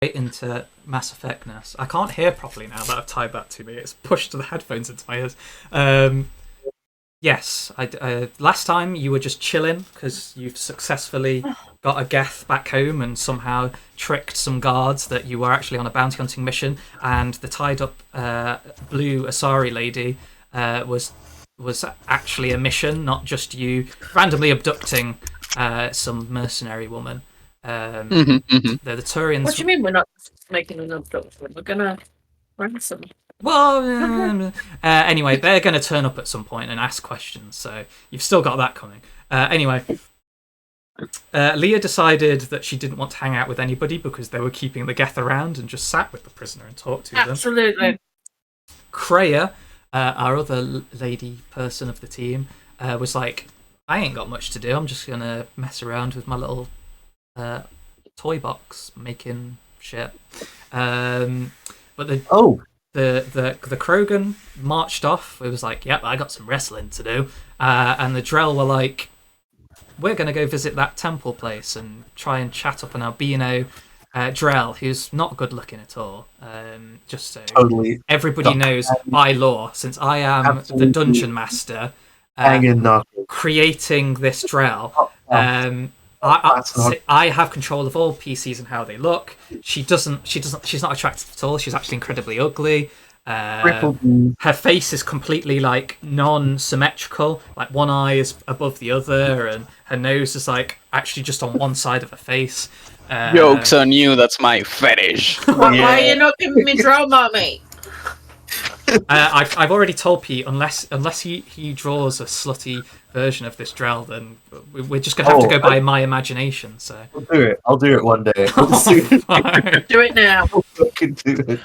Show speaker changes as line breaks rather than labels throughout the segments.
into Mass Effectness. I can't hear properly now that I've tied that to me. It's pushed the headphones into my ears. Yes, last time you were just chilling because you've successfully got a Geth back home and somehow tricked some guards that you were actually on a bounty hunting mission, and the tied up blue Asari lady was actually a mission, not just you randomly abducting some mercenary woman. The Turians.
What do you mean we're not making an abduction? We're gonna ransom.
Well, anyway, they're going to turn up at some point and ask questions, so you've still got that coming. Anyway, Leah decided that she didn't want to hang out with anybody because they were keeping the Geth around and just sat with the prisoner and talked to them.
Absolutely.
Kreia, our other lady person of the team, was like, I ain't got much to do. I'm just going to mess around with my little toy box making shit. But the Krogan marched off. It was like, yep, I got some wrestling to do. And the Drell were like, we're going to go visit that temple place and try and chat up an albino Drell, who's not good looking at all. Just so everybody knows by law, since I am the dungeon master creating this Drell, I have control of all PCs and how they look. She's not attractive at all. She's actually incredibly ugly. Her face is completely like non-symmetrical. Like one eye is above the other, and her nose is like actually just on one side of her face.
Joke's on you. That's my fetish.
Why are you not giving me drama, mate?
I've already told Pete, unless he draws a slutty version of this Drell, then we're just gonna have to go by my imagination. So
I'll do it one day.
Do it now.
I'll fucking do it.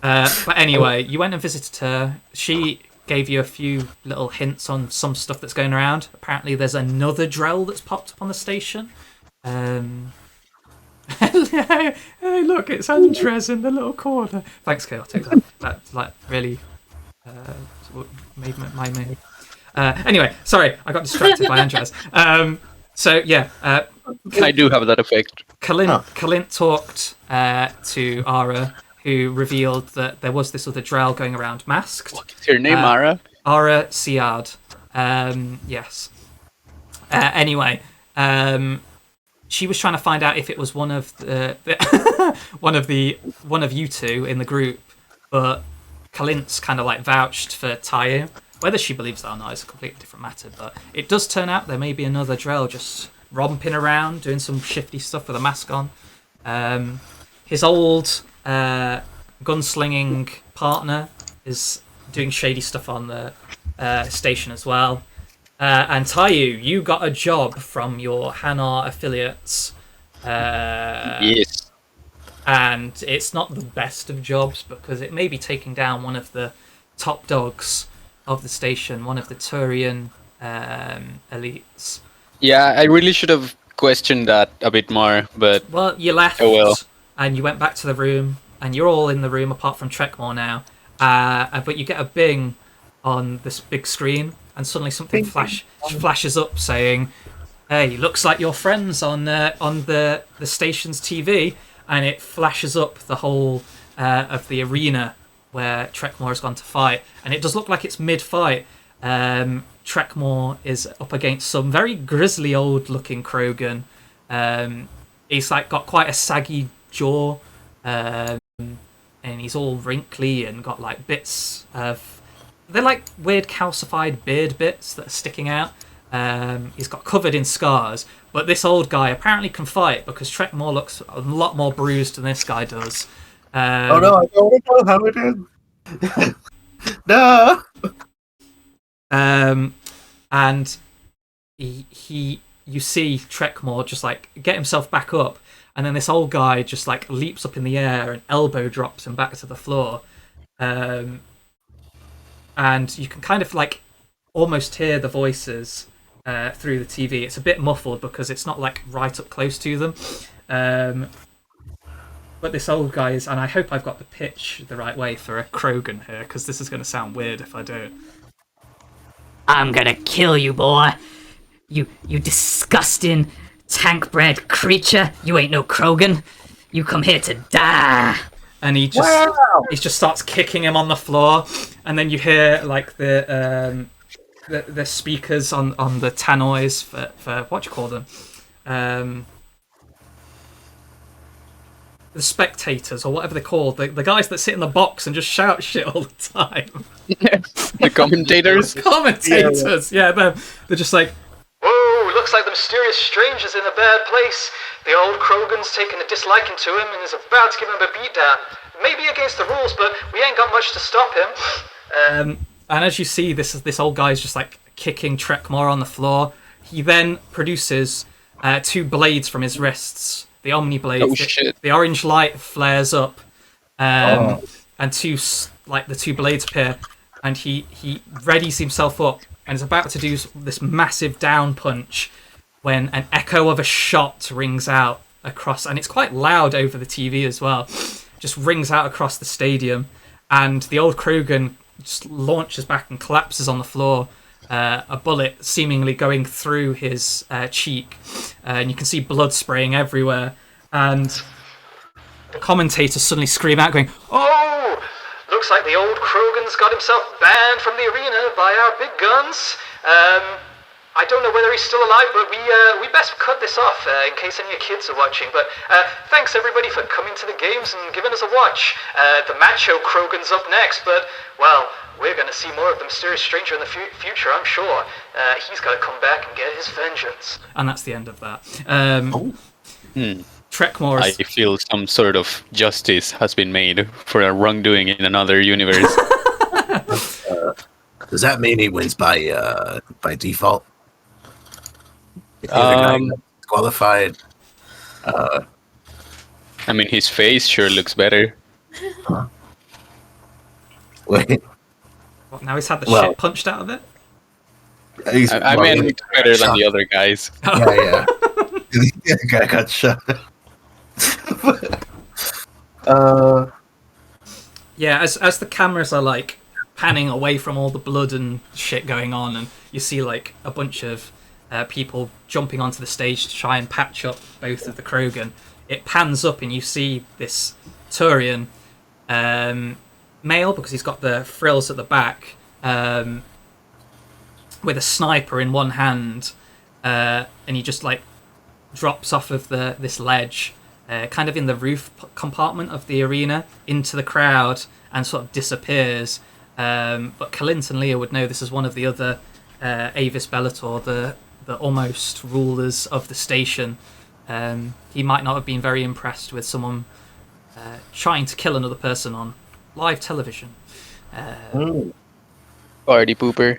But anyway, you went and visited her. She gave you a few little hints on some stuff that's going around. Apparently, there's another Drell that's popped up on the station. Hey, look, it's Andres in the little corner. Thanks, Kay, I'll take that. That like really made my mood. Anyway, sorry, I got distracted by Andres. So yeah,
I do have that effect.
Kalint talked to Ara, who revealed that there was this other Drell going around masked.
What's your name, Ara?
Ara Siad. Yes. Anyway, she was trying to find out if it was one of you two in the group, but Kalint's kind of like vouched for Tayu. Whether she believes that or not is a completely different matter, but it does turn out there may be another Drell just romping around, doing some shifty stuff with a mask on. His old gunslinging partner is doing shady stuff on the station as well. And Tayu, you got a job from your Hanar affiliates.
Yes. And
it's not the best of jobs because it may be taking down one of the top dogs of the station, one of the Turian elites.
Yeah, I really should have questioned that a bit more, but...
Well, you left, and you went back to the room, and you're all in the room apart from Trekmore now. But you get a bing on this big screen, and suddenly something flashes up saying, hey, looks like your friends on the station's TV, and it flashes up the whole of the arena where Trekmore has gone to fight, and it does look like it's mid-fight. Trekmore is up against some very grisly old-looking Krogan. He's like got quite a saggy jaw, and he's all wrinkly and got like bits of... They're like weird calcified beard bits that are sticking out. He's got covered in scars, but this old guy apparently can fight because Trekmore looks a lot more bruised than this guy does.
Oh no, I don't know how it is. No.
And you see Trekmore just like get himself back up, and then this old guy just like leaps up in the air and elbow drops him back to the floor. And you can kind of like almost hear the voices through the TV. It's a bit muffled because it's not like right up close to them. But this old guy is, and I hope I've got the pitch the right way for a Krogan here, because this is going to sound weird if I don't.
I'm gonna kill you, boy. You disgusting tank-bred creature. You ain't no Krogan. You come here to die.
And he just starts kicking him on the floor, and then you hear like the speakers on the tannoys for what do you call them? The spectators, or whatever they're called, the guys that sit in the box and just shout shit all the time.
The commentators.
Commentators, yeah, they're just like, whoa, looks like the mysterious stranger's in a bad place. The old Krogan's taken a disliking to him and is about to give him a beatdown. Maybe against the rules, but we ain't got much to stop him. And as you see, this old guy's just like kicking Trekmor on the floor. He then produces 2 blades from his wrists. The Omni blades.
Oh, shit.
The orange light flares up, and the 2 blades appear, and he readies himself up and is about to do this massive down punch when an echo of a shot rings out across, and it's quite loud over the TV as well. Just rings out across the stadium, and the old Krogan just launches back and collapses on the floor. A bullet seemingly going through his cheek, and you can see blood spraying everywhere. And the commentators suddenly scream out, going, "Oh! Looks like the old Krogan's got himself banned from the arena by our big guns. I don't know whether he's still alive, but we best cut this off in case any of your kids are watching. But thanks everybody for coming to the games and giving us a watch. The macho Krogan's up next, but well, we're going to see more of the mysterious stranger in the future, I'm sure. He's got to come back and get his vengeance." And that's the end of that. Trekmor.
I feel some sort of justice has been made for a wrongdoing in another universe.
Does that mean he wins by default? Qualified.
I mean, his face sure looks better.
Wait.
What, now he's had the shit punched out of it?
I mean, better than the other guys.
Yeah. The guy got shot.
Yeah, as the cameras are like panning away from all the blood and shit going on, and you see like a bunch of people jumping onto the stage to try and patch up both of the Krogan, it pans up and you see this Turian male, because he's got the frills at the back, with a sniper in one hand, and he just like drops off of this ledge, kind of in the roof compartment of the arena, into the crowd and sort of disappears. But Kalint and Leah would know this is one of the other Avis Bellator, the almost rulers of the station. He might not have been very impressed with someone trying to kill another person on live television.
Party pooper.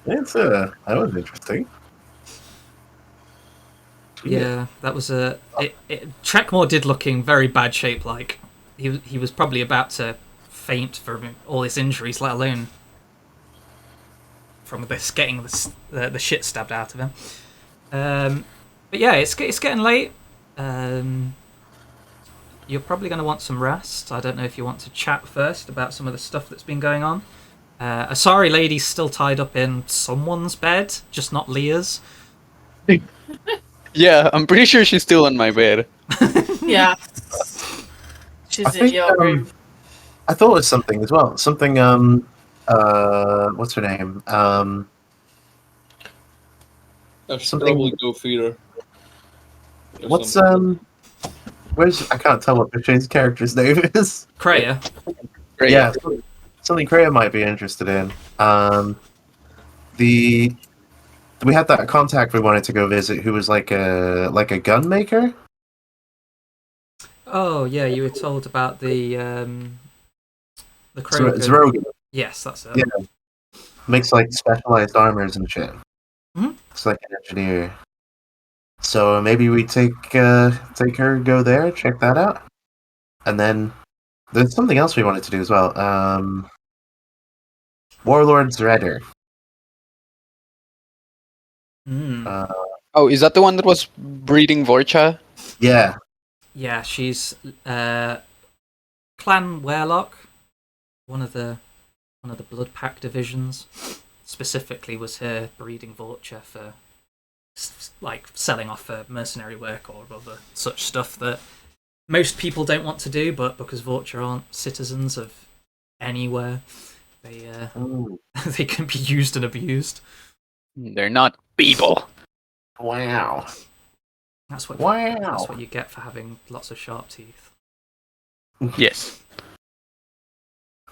That was interesting.
Yeah, that was Trekmor did look in very bad shape. Like he was probably about to faint from all his injuries, let alone from this getting the shit stabbed out of him. But yeah, it's getting late. You're probably going to want some rest. I don't know if you want to chat first about some of the stuff that's been going on. Asari lady's still tied up in someone's bed, just not Leah's.
Yeah, I'm pretty sure she's still on my bed.
Yeah. She's in your room.
I thought it was something as well. Something, what's her name?
I should
Something-
probably go feed her. Or
What's,
something.
I can't tell what Bichet's character's name is.
Kreia.
Great.
Yeah, something Kreia might be interested in. We had that contact we wanted to go visit who was like a gun maker.
Oh yeah, you were told about the Krogan.
Zrogan.
Yes, that's it.
Yeah. Makes like specialized armors and shit.
Mhm.
It's like an engineer. So maybe we take her, go there, check that out, and then there's something else we wanted to do as well. Warlord's Redder.
Mm.
Oh, is that the one that was breeding Vorcha?
Yeah.
Yeah, she's Clan Werlock, one of the Blood Pack divisions. Specifically, was her breeding Vulture for like selling off for mercenary work or other such stuff that most people don't want to do, but because Vorcha aren't citizens of anywhere, they
Ooh,
they can be used and abused.
They're not people.
wow.
That's
Wow.
what you get for having lots of sharp teeth.
Yes.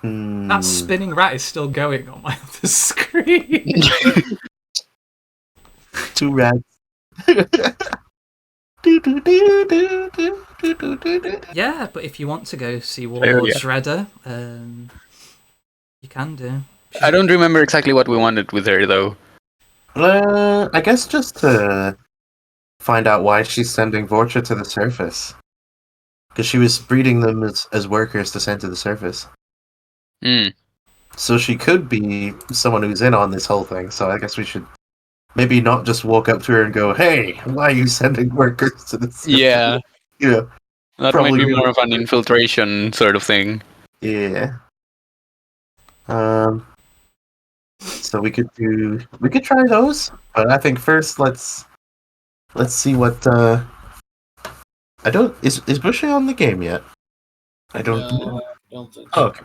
That spinning rat is still going on my other screen.
2 rats.
Yeah, but if you want to go see
Oh,
Warlord
yeah.
Shredder, you can do.
I don't remember exactly what we wanted with her, though.
I guess just to find out why she's sending Vorcha to the surface. Because she was breeding them as workers to send to the surface.
Mm.
So she could be someone who's in on this whole thing. So I guess we should maybe not just walk up to her and go, "Hey, why are you sending workers to the surface?"
Yeah,
You know,
that
Probably
might be
gonna-
more of an infiltration sort of thing.
yeah. So we could try those, but I think first let's see what I don't is Bushy on the game yet? I don't.
Don't think.
Oh, okay.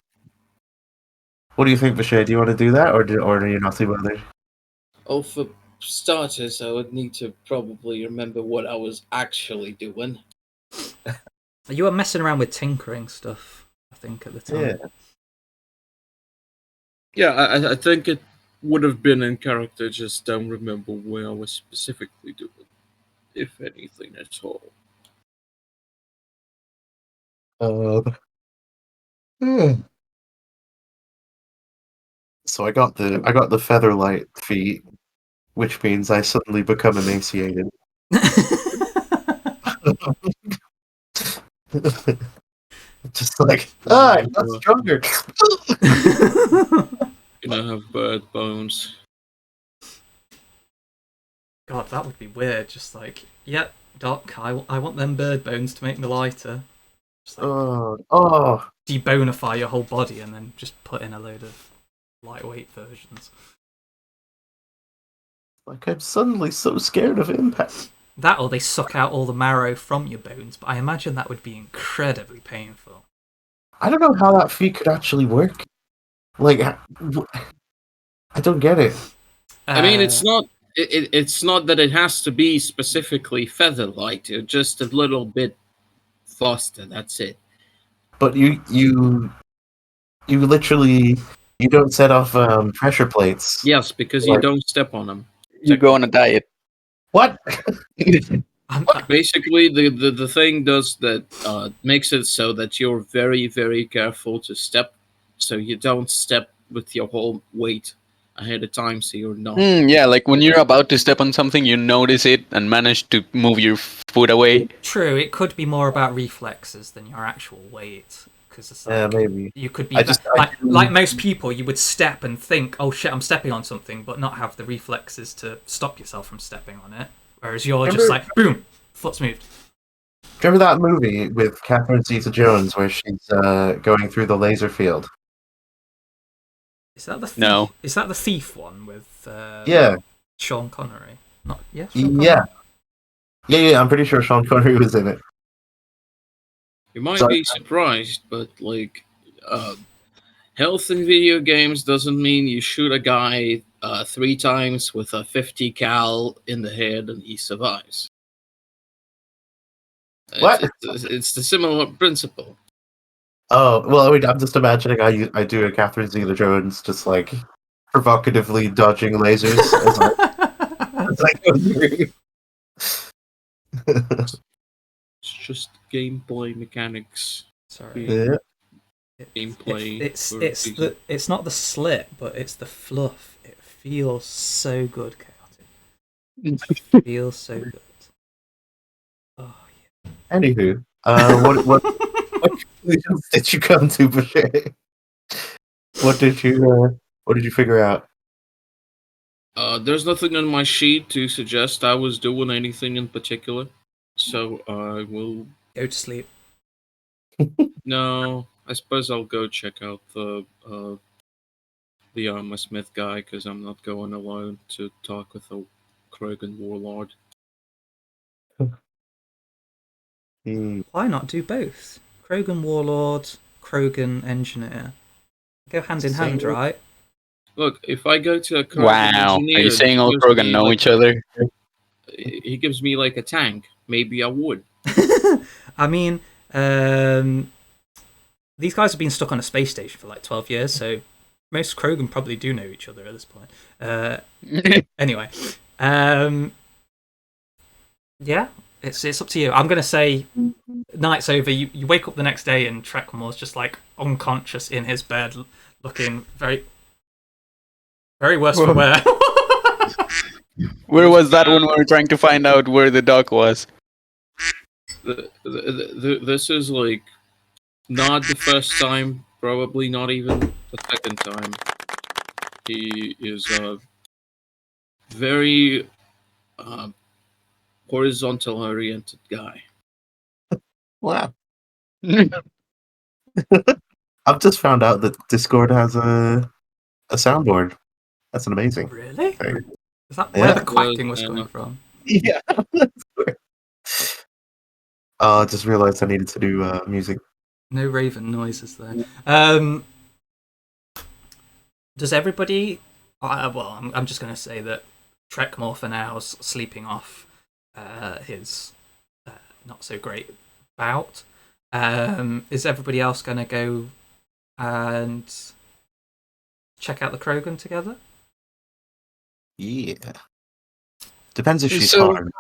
What do you think, Bushy? Do you want to do that, or are you not too bothered?
Oh, for starters, I would need to probably remember what I was actually doing.
You were messing around with tinkering stuff, I think, at the time.
Yeah.
Yeah, I think it would have been in character, just don't remember where I was specifically doing, if anything at all.
Hmm. So I got the featherlight feat, which means I suddenly become emaciated. Just like I'm not stronger.
Gonna have bird bones.
God, that would be weird. Just like, yep, Doc, I want them bird bones to make me lighter. Just like,
Oh,
debonify your whole body and then just put in a load of lightweight versions.
like I'm suddenly so scared of impact.
That or they suck out all the marrow from your bones, but I imagine that would be incredibly painful.
I don't know how that feat could actually work. Like, I don't get it.
I mean, it's not. It's not that it has to be specifically featherlight. It's just a little bit faster. That's it.
But you literally you don't set off pressure plates.
Yes, because you don't step on them.
You go on a diet.
What?
Basically, the thing does that makes it so that you're very, very careful to step, so you don't step with your whole weight ahead of time, so you're not.
Yeah, like when you're about to step on something, you notice it and manage to move your foot away.
True, it could be more about reflexes than your actual weight. Because it's like,
Maybe.
you could be
I just-
like most people, you would step and think, "Oh shit, I'm stepping on something," but not have the reflexes to stop yourself from stepping on it. Whereas you're just
Remember-
like, boom, foot's moved.
Remember that movie with Catherine Zeta-Jones where she's going through the laser field?
Is that the thief?
No.
Is that the thief one with
Yeah.
Sean Connery? Not yeah. Sean Connery?
Yeah. I'm pretty sure Sean Connery was in it.
You might
Sorry.
be surprised, but like, health in video games doesn't mean you shoot a guy 3 times with a 50 cal in the head and he survives.
What?
It's the similar principle.
Oh, well, I mean, I'm just imagining I do a Catherine Zeta-Jones just like provocatively dodging lasers as I go through.
It's just gameplay mechanics.
Sorry.
Yeah.
Gameplay.
It's not the slit, but it's the fluff. It feels so good, chaotic. It feels so good. Oh
Anywho, what conclusions did you come to, Bashir? What did you figure out?
There's nothing on my sheet to suggest I was doing anything in particular, so I will.
go to sleep.
No, I suppose I'll go check out the Armor Smith guy because I'm not going alone to talk with a Krogan Warlord.
Why not do both? Krogan Warlord, Krogan Engineer. Go hand in hand,
Same.
right?
Look, if I go to a Krogan
Wow.
engineer,
Are you saying
he
all
gives
Krogan
me,
know
like,
each other?
He gives me like a tank. Maybe I would.
I mean, these guys have been stuck on a space station for like 12 years, so most Krogan probably do know each other at this point. Anyway, yeah, it's up to you. I'm gonna say night's over. You wake up the next day and Trekmore's just like unconscious in his bed, looking very, very worse for wear.
Where was that when we were trying to find out where the dock was?
This is like not the first time, probably not even the second time. He is a very horizontal oriented guy.
Wow. I've just found out that Discord has a soundboard. That's an amazing
Really?
thing.
Is that where
Yeah.
the quacking was
Yeah.
coming from?
Yeah. I just realized I needed to do music.
No raven noises though. Does everybody? Well, I'm just going to say that Trekmore for now is sleeping off his not so great bout. Is everybody else going to go and check out the Krogan together?
Yeah. Depends if she's
So-
hot or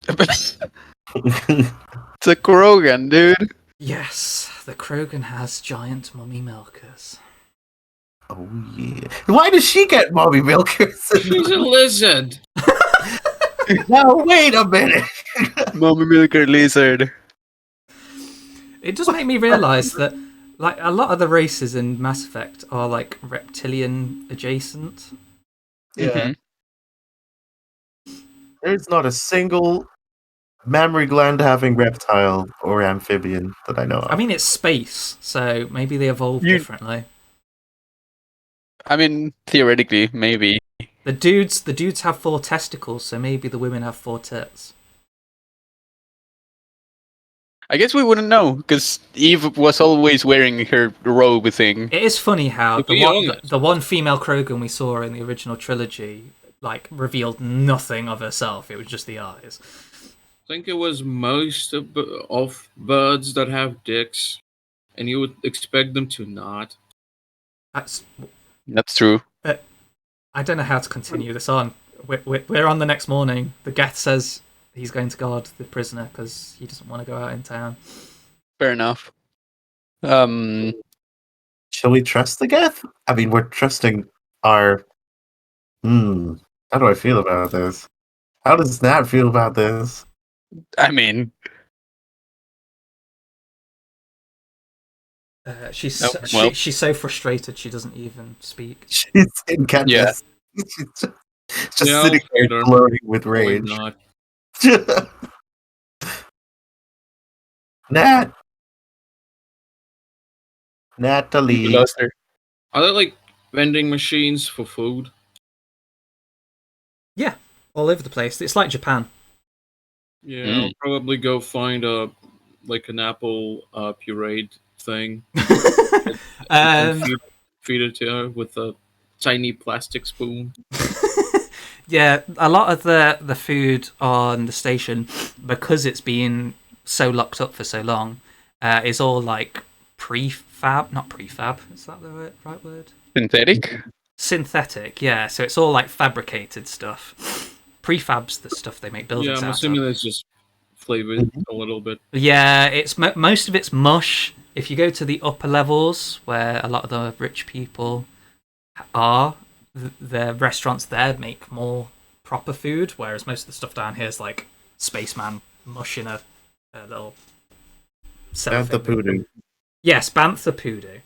It's
not.
a Krogan, dude.
Yes, the Krogan has giant mummy milkers.
Oh yeah. Why does she get mommy milkers?
She's a lizard.
Now wait a minute.
Mommy Milker Lizard.
It does make me realise that like a lot of the races in Mass Effect are like reptilian adjacent.
Yeah. There's not a single mammary gland having reptile or amphibian that I know of.
I mean, it's space, so maybe they evolve
You-
differently.
I mean, theoretically, maybe.
The dudes have 4 testicles, so maybe the women have 4 tits.
I guess we wouldn't know, because Eve was always wearing her robe thing.
It is funny how
To
the
be
one,
honest.
the one female Krogan we saw in the original trilogy like revealed nothing of herself. It was just the eyes.
I think it was most of birds that have dicks, and you would expect them to not.
That's,
That's true.
I don't know how to continue this on. We're on the next morning. The Geth says he's going to guard the prisoner because he doesn't want to go out in town.
Fair enough.
Shall we trust the Geth? I mean, we're trusting our. How do I feel about this? How does Nat feel about this?
I mean,
She's
Oh,
so,
well.
she's so frustrated she doesn't even speak.
She's in Katniss.
Yeah.
She's just
Yeah,
sitting there
Peter.
gloating with
Probably
rage.
not.
Nat.
we
Natalie.
lost her.
Are there like vending machines for food?
Yeah, all over the place. It's like Japan.
Yeah,
Mm.
I'll probably go find an apple pureed thing.
um,
Feed it to her with a tiny plastic spoon.
yeah, a lot of the food on the station, because it's been so locked up for so long, is all like not prefab. Is that the right word?
Synthetic?
Synthetic, yeah. So it's all like fabricated stuff. Prefab's the stuff they make buildings
Yeah, I'm
out
assuming
of.
it's just flavored a little bit.
Yeah, it's most of it's mush. If you go to the upper levels, where a lot of the rich people are, the restaurants there make more proper food, whereas most of the stuff down here is like spaceman mush in a little
Bantha
cellophane.
Poodoo.
Yes, Bantha Poodoo.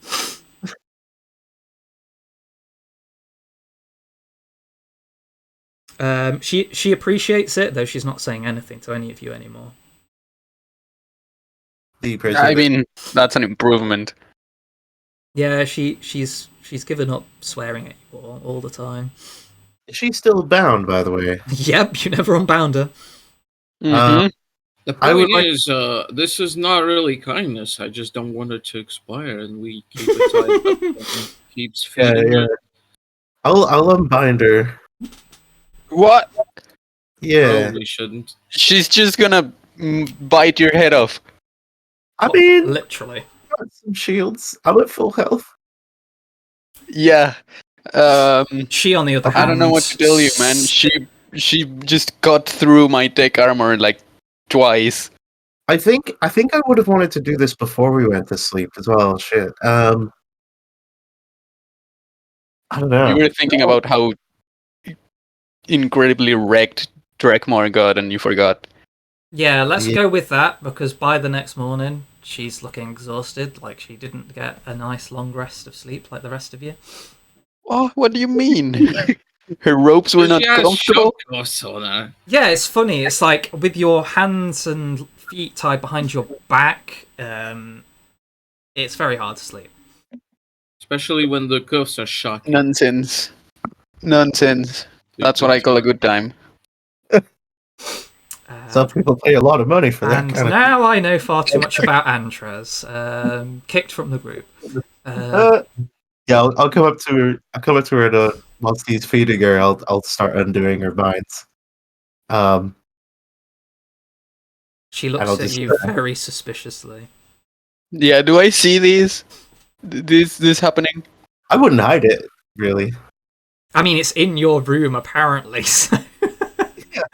She appreciates it, though she's not saying anything to any of you anymore.
The president.
I mean, that's an improvement.
Yeah, she's given up swearing at you all the time.
Is she still bound, by the way?
Yep, you never unbound her.
Mhm.
The
I would
point
like-
is, this is not really kindness. I just don't want it to expire, and we keep it tied up and it keeps
Yeah,
feeding.
yeah. I'll unbind her.
What?
Yeah.
Probably shouldn't.
She's just gonna bite your head off.
I mean,
Literally.
got some shields. I'm at full health.
Yeah.
She, on the other hand,
I don't know what to tell you, man. She just got through my tech armor like twice.
I think I would have wanted to do this before we went to sleep as well. Shit. I don't know.
You were thinking about how incredibly wrecked Drekmar got, and you forgot.
Yeah, let's
Yeah.
go with that because by the next morning she's looking exhausted, like she didn't get a nice long rest of sleep like the rest of you.
Oh, what do you mean? Her ropes were not
She has
comfortable.
shock cuffs on her.
Yeah, it's funny. It's like with your hands and feet tied behind your back, it's very hard to sleep.
Especially when the cuffs are shocking.
Nonsense. Nonsense. That's what I call a good time.
Some people pay a lot of money for that
And
kind of.
now I know far too much about Antras. Kicked from the group.
Yeah, I'll come up to her. I'll come up to her to, once he's feeding her. I'll start undoing her binds.
She
and
looks
I'll
at
just-
you very suspiciously.
Yeah, do I see these? This happening?
I wouldn't hide it really.
I mean, it's in your room apparently, so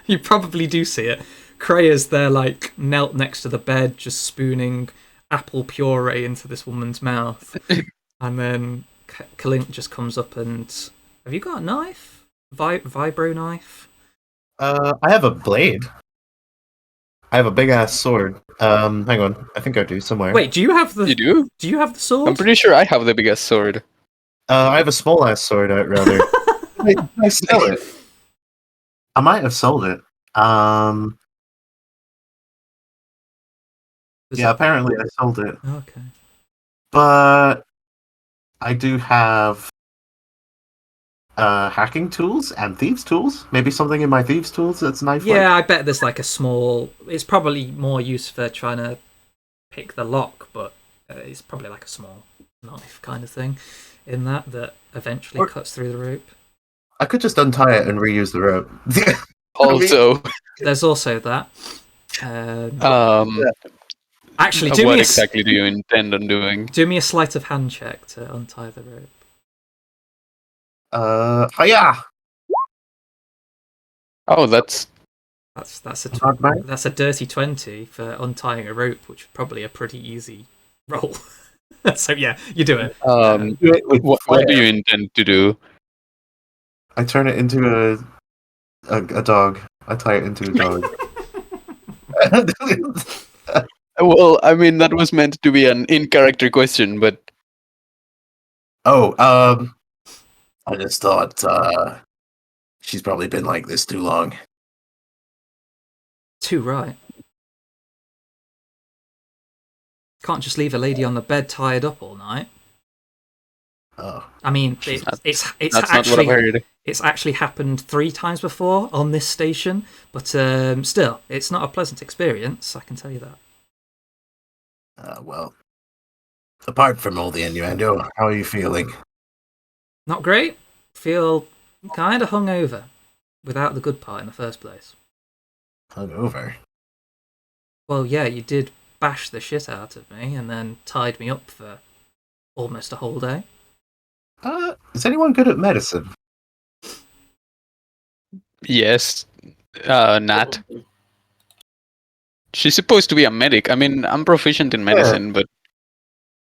you probably do see it. Krea's there, like knelt next to the bed, just spooning apple puree into this woman's mouth, and then Kalint just comes up and, have you got a knife? Vibro knife?
I have a blade. I have a big ass sword. Hang on. I think I do somewhere.
Wait, do you have the?
You do?
Do you have the sword?
I'm pretty sure I have the biggest sword.
I have a small ass sword out rather. Wait, did I sell it? I might have sold it. Yeah, apparently I sold it.
Okay.
But I do have hacking tools and thieves tools. Maybe something in my thieves tools that's knife.
Yeah, I bet there's like a small. It's probably more used for trying to pick the lock, but it's probably like a small knife kind of thing in that eventually cuts through the rope.
I could just untie it and reuse the rope.
Also,
There's also that. Actually,
what exactly do you intend on doing?
do me a sleight of hand check to untie the rope.
Hiya!
Oh, that's
That's
Not bad.
that's a dirty 20 for untying a rope, which is probably a pretty easy roll. So yeah, you do it.
Do it with
what
flair.
do you intend to do?
I turn it into a dog. I tie it into a dog.
Well, I mean that was meant to be an in-character question, but
I just thought she's probably been like this too long.
Too right. Can't just leave a lady on the bed tied up all night.
Oh,
I mean,
That's
it's
that's not what
actually
I've heard.
it's actually happened 3 times before on this station, but still, it's not a pleasant experience. I can tell you that.
well. Apart from all the innuendo, how are you feeling?
Not great. Feel kind of hungover, without the good part in the first place.
Hungover.
Well, yeah, you did bash the shit out of me and then tied me up for almost a whole day.
Is anyone good at medicine?
Yes, Nat. She's supposed to be a medic. I mean, I'm proficient in medicine, but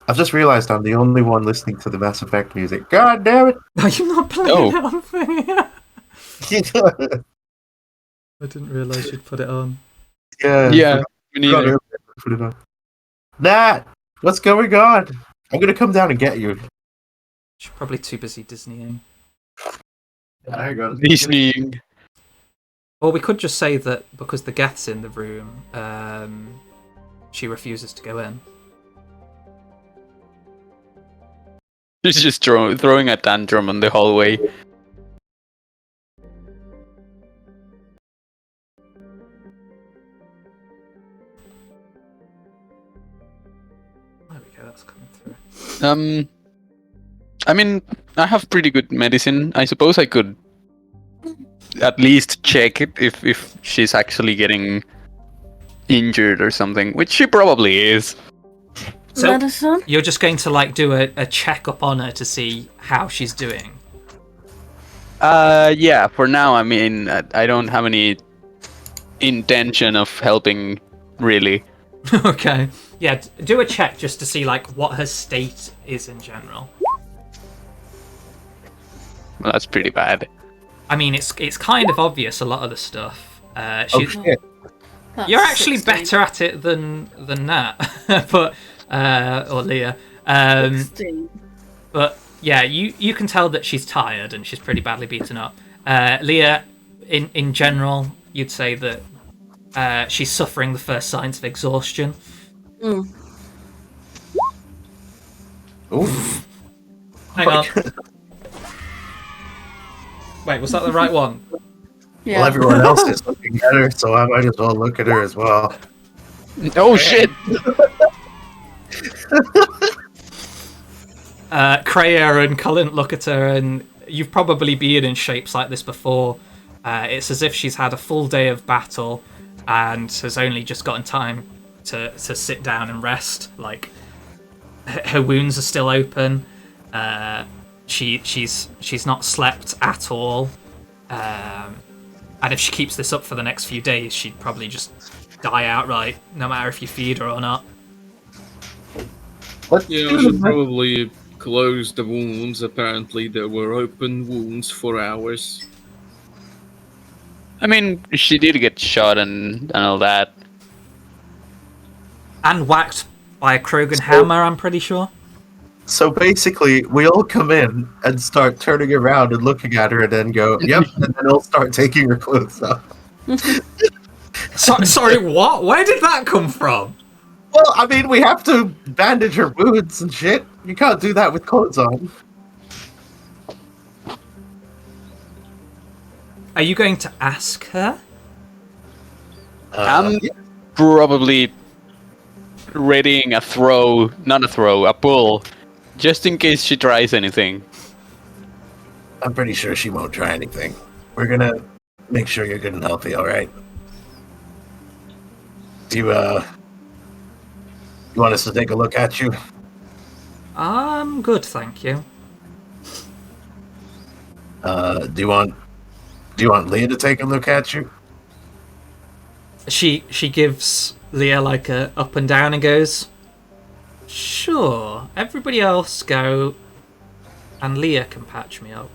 I've just realized I'm the only one listening to the Mass Effect music. God damn it!
Are you not playing it on thing? I didn't realise you'd put it on.
yeah, me neither.
Put it on. Nat, what's going on? I'm gonna come down and get you.
She's probably too busy Disneying.
Hang on.
Disneying.
Or we could just say that because the Geth's in the room, she refuses to go in.
She's just throwing a tantrum in the hallway.
Okay, that's coming through.
I mean, I have pretty good medicine. I suppose I could at least check it if she's actually getting injured or something, which she probably is.
So
Medicine?
you're just going to like do a checkup on her to see how she's doing.
Yeah. For now, I mean, I don't have any intention of helping, really.
Okay. Yeah, do a check just to see like what her state is in general.
Well, that's pretty bad.
I mean, it's kind of obvious a lot of the stuff.
Oh
She's,
shit!
That's
you're actually
16.
better at it than Nat, but or Leah.
16.
But yeah, you can tell that she's tired and she's pretty badly beaten up. Leah, in general, you'd say that she's suffering the first signs of exhaustion.
Mm.
Ooh.
Hang on. Wait, was that the right one?
Yeah.
Well, everyone else is looking at her, so I might as well look at her as well.
Oh shit!
Kreia and Cullen look at her, and you've probably been in shapes like this before. It's as if she's had a full day of battle and has only just gotten time to sit down and rest. Like her wounds are still open. She's not slept at all. And if she keeps this up for the next few days, she'd probably just die outright, no matter if you feed her or not.
Let's
Yeah,
do
I should
the-
probably close the wounds. Apparently, there were open wounds for hours.
I mean, she did get shot and all that.
And whacked by a Krogan hammer, I'm pretty sure.
So basically, we all come in and start turning around and looking at her, and then go, "Yep," and then we'll start taking her clothes off.
Sorry, what? Where did that come from?
Well, I mean, we have to bandage her wounds and shit. You can't do that with clothes on.
Are you going to ask her?
I'm probably readying a pull, just in case she tries anything.
I'm pretty sure she won't try anything. We're gonna make sure you're good and healthy, all right? You want us to take a look at you?
I'm good, thank you.
Do you want Leah to take a look at you?
She gives Leah like a up and down and goes, "Sure, everybody else go, and Leah can patch me up."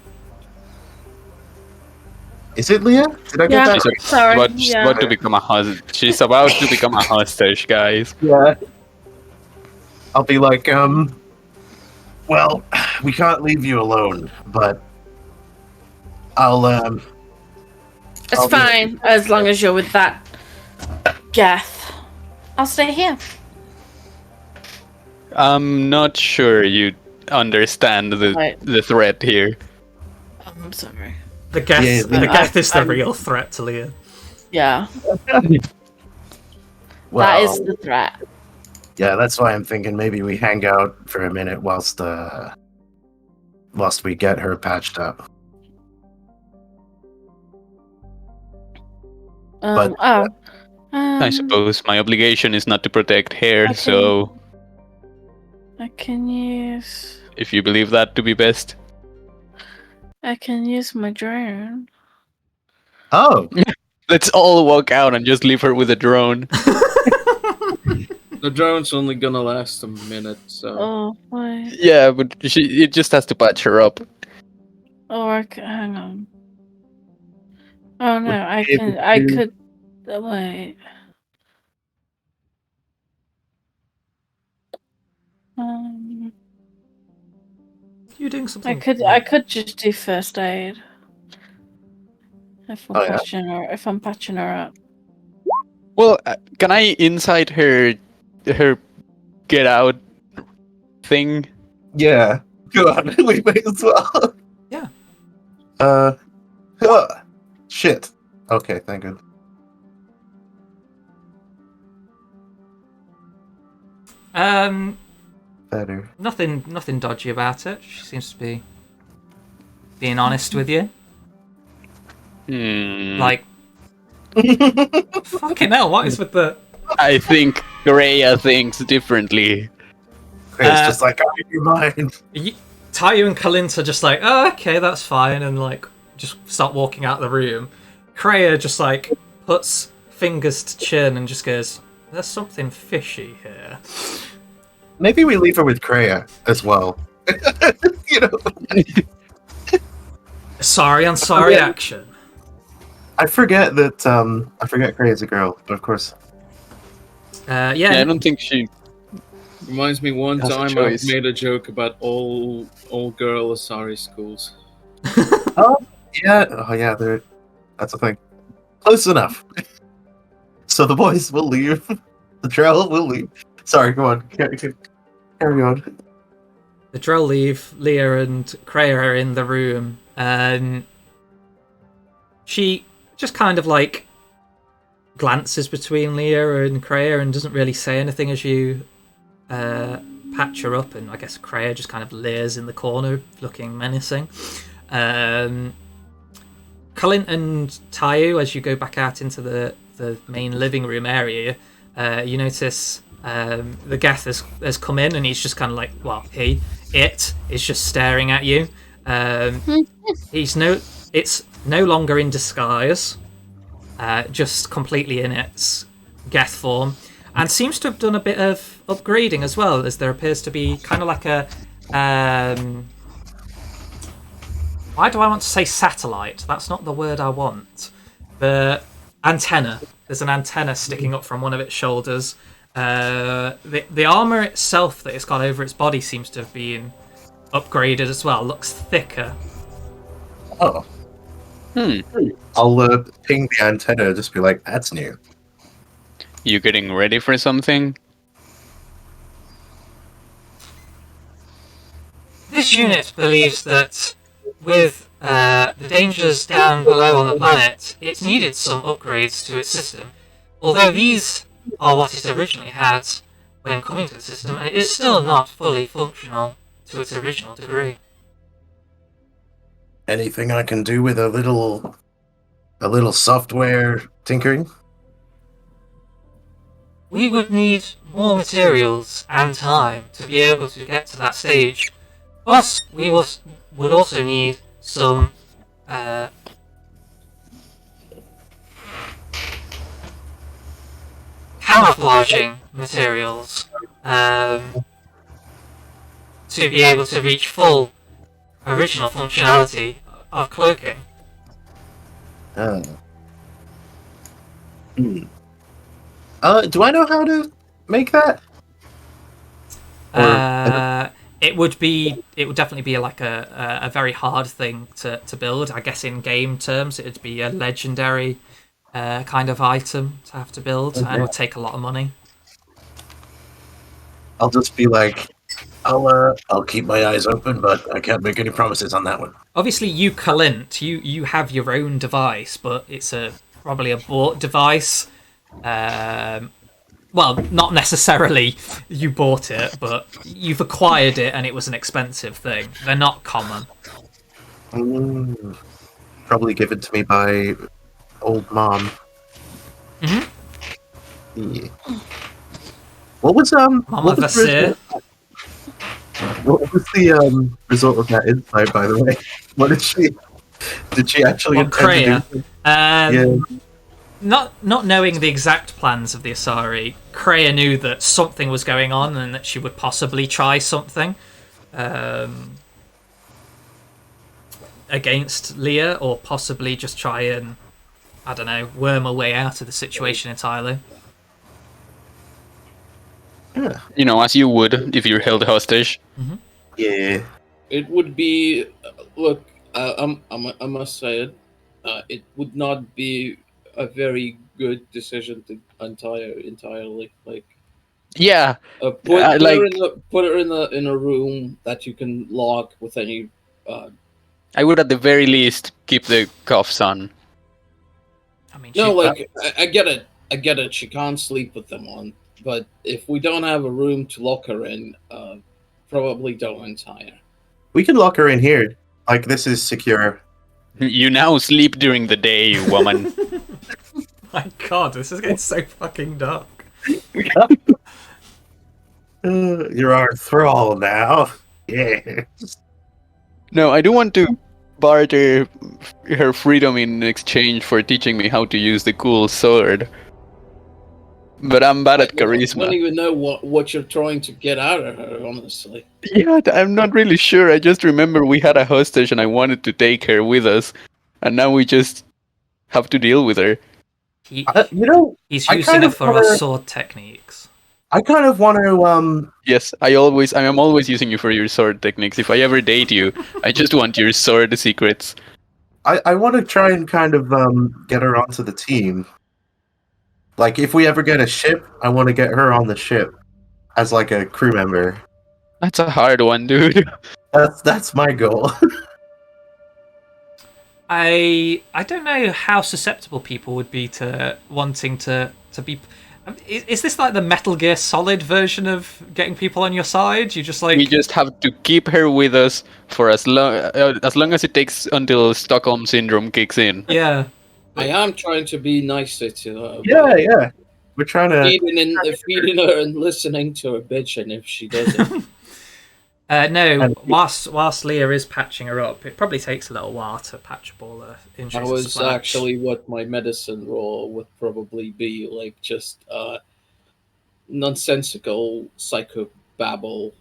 Is it Leah? Did I get
Yeah.
that?
She's
Sorry, yeah.
about to become a She's about to become a hostage, guys.
Yeah. I'll be like, well, we can't leave you alone, but I'll
It's
I'll be-
fine, as long as you're with that Geth. I'll stay here.
I'm not sure you understand
Right.
the threat here.
I'm sorry.
The Geth,
Yeah,
the Geth is the
I'm-
real threat to Leah.
Yeah,
well,
that is the threat.
yeah, that's why I'm thinking maybe we hang out for a minute whilst we get her patched up. But-
I suppose my obligation is not to protect her,
Okay.
so
I can use.
if you believe that to be best.
I can use my drone.
Oh,
Let's all walk out and just leave her with a drone.
The drone's only gonna last a minute, so
Oh wait.
Yeah, but it just has to patch her up.
Or I could, hang on. Oh no,
Would
I
you be
can.
able
I
to-
could. Wait.
You're doing something.
I could just do first aid. If I'm
Oh, yeah.
patching her up.
Well, can I inside her get out thing?
yeah. Go on, we may as well.
Yeah.
Shit. Okay, thank you. better.
Nothing dodgy about it. She seems to be being honest with you. Like, fucking hell, what is with the...
I think Greya thinks differently.
It's just like, oh, you're mine.
Tayu and Kalint are just like, oh, okay, that's fine, and like just start walking out of the room. Kreia just like puts fingers to chin and just goes, "There's something fishy here."
Maybe we leave her with Kreia as well. You know,
Sorry on sorry
Yeah.
action.
I forget that. I forget Kreia's a girl, but of course.
Yeah, I
Yeah,
don't think she.
Reminds me one
That's a
time I
choice.
made a joke about all girl Asari schools.
Yeah. Oh, yeah. That's a thing. Close enough. So the boys will leave. The trail will leave. Sorry. Go on. Carry on.
the Drell leave. Leah and Kreia are in the room, and she just kind of like glances between Leah and Kreia and doesn't really say anything as you patch her up, and I guess Kreia just kind of leers in the corner, looking menacing. Colin and Tayu, as you go back out into the main living room area, you notice the Geth has come in, and he's just kind of like, well, it is just staring at you. It's no longer in disguise, just completely in its Geth form, and seems to have done a bit of upgrading as well, as there appears to be kind of like a why do I want to say satellite? That's not the word I want. The antenna. There's an antenna sticking up from one of its shoulders. The armor itself that it's got over its body seems to have been upgraded as well. Looks thicker.
Oh. I'll ping the antenna. Just be like, that's new.
You getting ready for something?
This unit believes that with the dangers down below on the planet, it's needed some upgrades to its system. Although these are what it originally had when coming to the system, and it is still not fully functional to its original degree.
Anything I can do with a little software tinkering?
We would need more materials and time to be able to get to that stage. Plus, we would also need some camouflaging materials to be able to reach full original functionality of cloaking.
Do I know how to make that?
It would definitely be like a very hard thing to build. I guess in game terms, it'd be a legendary kind of item to have to build, and it would take a lot of money.
I'll just be like, I'll keep my eyes open, but I can't make any promises on that one.
Obviously, you Kalint, you have your own device, but it's probably a bought device. Well, not necessarily you bought it, but you've acquired it, and it was an expensive thing. They're not common.
Probably given to me by old mom.
Mhm.
Yeah. What was
Mama
what was
Vasir.
what was the result of that insight, by the way? What did she actually
Well,
intend to do? Yeah.
Not knowing the exact plans of the Asari, Kreia knew that something was going on and that she would possibly try something against Leah, or possibly just try and, I don't know, worm her way out of the situation entirely.
Yeah.
You know, as you would if you're held hostage.
Yeah.
It would be look. I must say it. It would not be a very good decision to entirely like.
Yeah,
Put her in a room that you can lock with any.
I would at the very least keep the cuffs on.
I mean,
No, like I get it. I get it. She can't sleep with them on. But if we don't have a room to lock her in, probably don't tire.
We can lock her in here. Like, this is secure.
You now sleep during the day, you woman.
My God, this is getting so fucking dark.
You're our thrall now. Yeah.
No, I do want to barter her freedom in exchange for teaching me how to use the cool sword. But I'm bad at
I don't
charisma.
even know what you're trying to get out of her, honestly.
Yeah, I'm not really sure. I just remember we had a hostage and I wanted to take her with us. And now we just have to deal with her.
He,
You know,
he's
I
using
kind
her
of
for
wanna-
her sword techniques.
I kind of want to,
Yes, I am always using you for your sword techniques. If I ever date you, I just want your sword secrets.
I want to try and kind of, get her onto the team. Like, if we ever get a ship, I want to get her on the ship as, like, a crew member.
That's a hard one, dude.
That's my goal.
I don't know how susceptible people would be to wanting to be. Is this like the Metal Gear Solid version of getting people on your side? You just like
We just have to keep her with us for as long as it takes until Stockholm Syndrome kicks in.
yeah.
I am trying to be nicer to her.
Yeah. We're trying to.
Feeding her and listening to her bitching if she doesn't.
No,
And-
whilst Leah is patching her up, it probably takes a little while to patch up all the
That
injuries.
was
and splats.
actually what my medicine role would probably be, like just nonsensical psychobabble,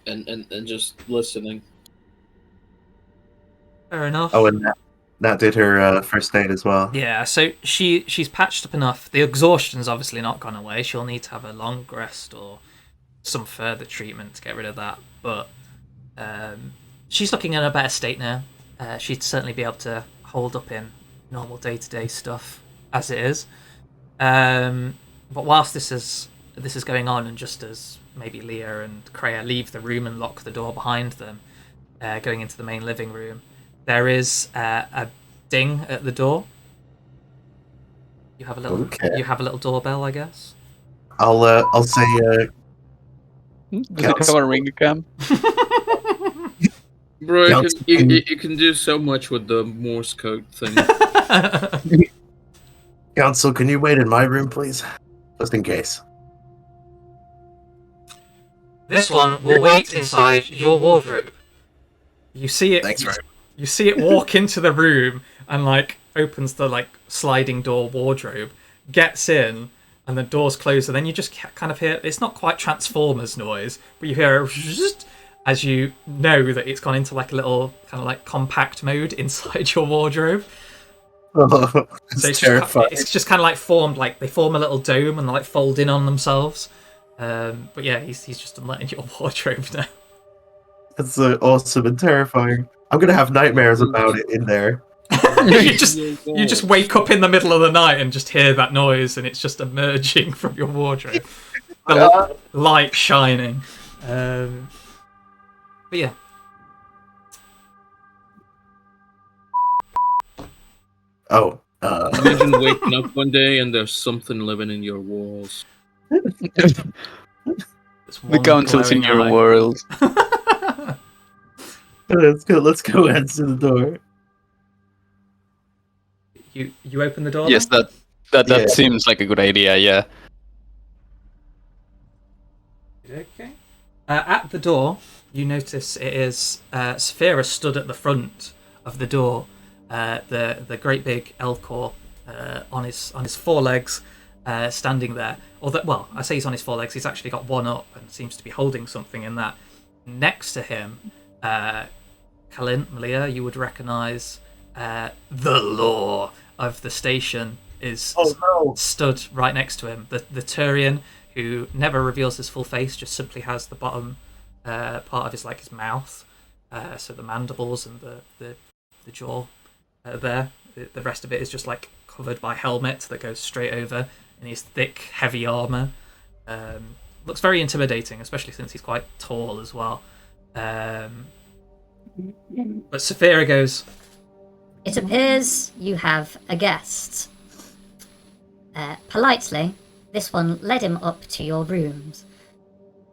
and just listening.
Fair enough.
Oh, and Nat did her first aid as well.
Yeah, so she's patched up enough. The exhaustion's obviously not gone away. She'll need to have a long rest or some further treatment to get rid of that. But she's looking in a better state now. She'd certainly be able to hold up in normal day-to-day stuff as it is. But whilst this is going on, and just as maybe Leah and Kreia leave the room and lock the door behind them, going into the main living room, there is a ding at the door. You have a little
Okay.
You have a little doorbell, I guess.
I'll say
Does it have a ring cam?
Bro,
Yeah,
you can do so much with the Morse code thing.
Council, can you wait in my room, please? Just in case.
This one will wait inside your wardrobe. You see it.
Thanks, Ryan.
You see it walk into the room and like opens the like sliding door wardrobe, gets in, and the doors close. And then you just kind of hear, it's not quite Transformers noise, but you hear a as you know that it's gone into like a little kind of like compact mode inside your wardrobe.
Oh,
So
it's terrifying.
it's just kind of like formed, like they form a little dome and they like fold in on themselves. But yeah, he's just unletting your wardrobe now.
It's awesome and terrifying. I'm gonna have nightmares about it in there.
you just wake up in the middle of the night and just hear that noise, and it's just emerging from your wardrobe, the light shining. But yeah,
Oh,
Imagine waking up one day and there's something living in your walls.
it's
The
one
council's in
glowing
your
eye.
world.
let's go answer the door.
You open the door.
Yes,
then?
that
Yeah.
seems like a good idea. Yeah.
Okay. At the door, you notice it is Saphira stood at the front of the door. The great big Elcor on his forelegs, standing there. Although, well, I say he's on his forelegs. He's actually got one up and seems to be holding something in that. Next to him, Kalin, Malia, you would recognise the law of the station is
Oh
stood right next to him. The Turian, who never reveals his full face, just simply has the bottom part of his mouth, so the mandibles and the jaw there. The rest of it is just like covered by helmet that goes straight over, and his thick, heavy armor. Looks very intimidating, especially since he's quite tall as well. But Saphira goes,
It appears you have a guest. Politely, this one led him up to your rooms.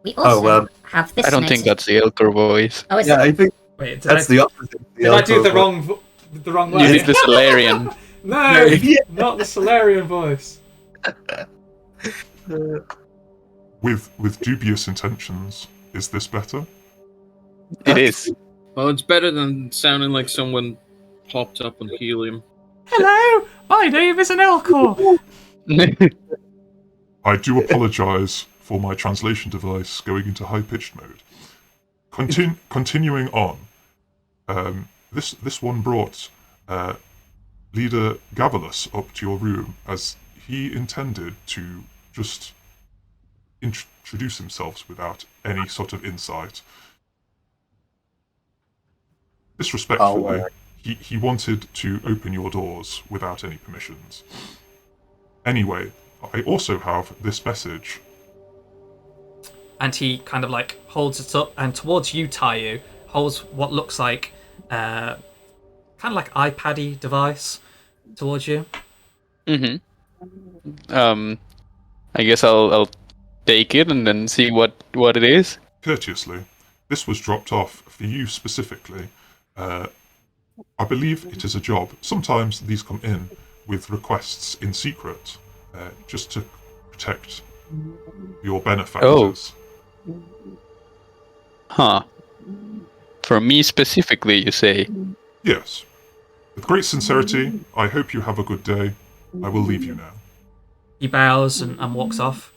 We also
well,
have this
I don't think
message.
that's the Elcor voice.
Oh, is
Yeah,
it?
I think
Wait,
that's the opposite.
did I do the wrong way?
It's the Solarian.
No,
Yeah.
not the Solarian voice.
With dubious intentions, is this better?
It is.
Well, it's better than sounding like someone popped up on helium.
Hello, my name is an Elcor.
I do apologize for my translation device going into high-pitched mode. Continuing on, this one brought Leader Gavalus up to your room as he intended to just introduce himself without any sort of insight. Disrespectfully, he wanted to open your doors without any permissions. Anyway, I also have this message.
And he kind of like holds it up, and towards you, Tayu, holds what looks like kind of like iPad-y device towards you.
Mm-hmm. I guess I'll take it and then see what it is.
Courteously, this was dropped off for you specifically. I believe it is a job. Sometimes these come in with requests in secret, just to protect your benefactors.
Huh. For me specifically, you say?
Yes. With great sincerity, I hope you have a good day. I will leave you now.
He bows and walks off.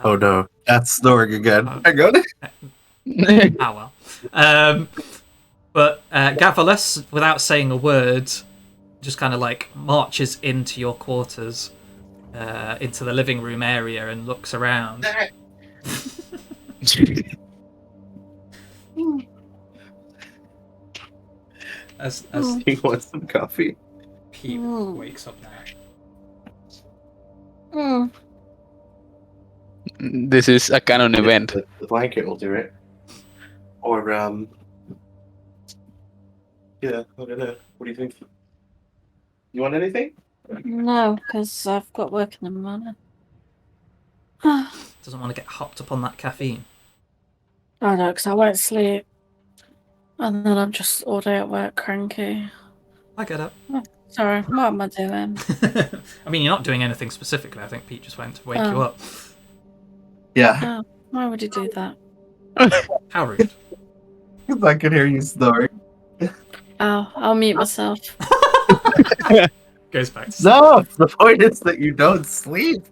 Oh no, that's snoring again. Hang on.
Ah well. But Gavalus, without saying a word, just kind of like marches into your quarters, into the living room area, and looks around. as
He wants some coffee.
Pete wakes up now.
This is a canon event.
The blanket will do it. Or yeah, I don't know. What do you think? You want anything?
No, because I've got work in the morning.
Doesn't want to get hopped up on that caffeine.
Oh no, because I won't sleep. And then I'm just all day at work cranky.
I get it.
Sorry, what am I doing?
I mean, you're not doing anything specifically. I think Pete just went to wake you up.
Yeah.
Oh, why would you do that?
How rude.
Because I can hear you snoring.
Oh, I'll mute myself.
Goes back to sleep.
No, the point is that you don't sleep.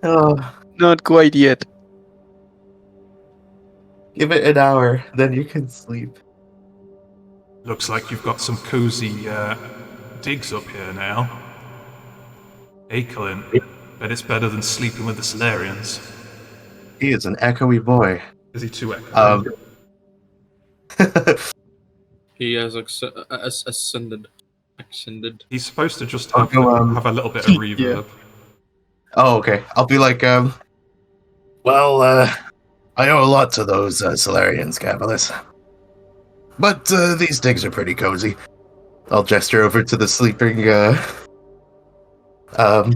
Oh,
Not quite yet.
give it an hour, then you can sleep.
Looks like you've got some cozy digs up here now. Hey, Clint. Bet it's better than sleeping with the Solarians.
He is an echoey boy.
Is he too echoey?
He has ascended.
He's supposed to just
I'll
have,
go,
have a little bit of reverb.
Oh, okay. I'll be like, well, I owe a lot to those Solarians, Gavalus. But these digs are pretty cozy. I'll gesture over to the sleeping, Tyrion.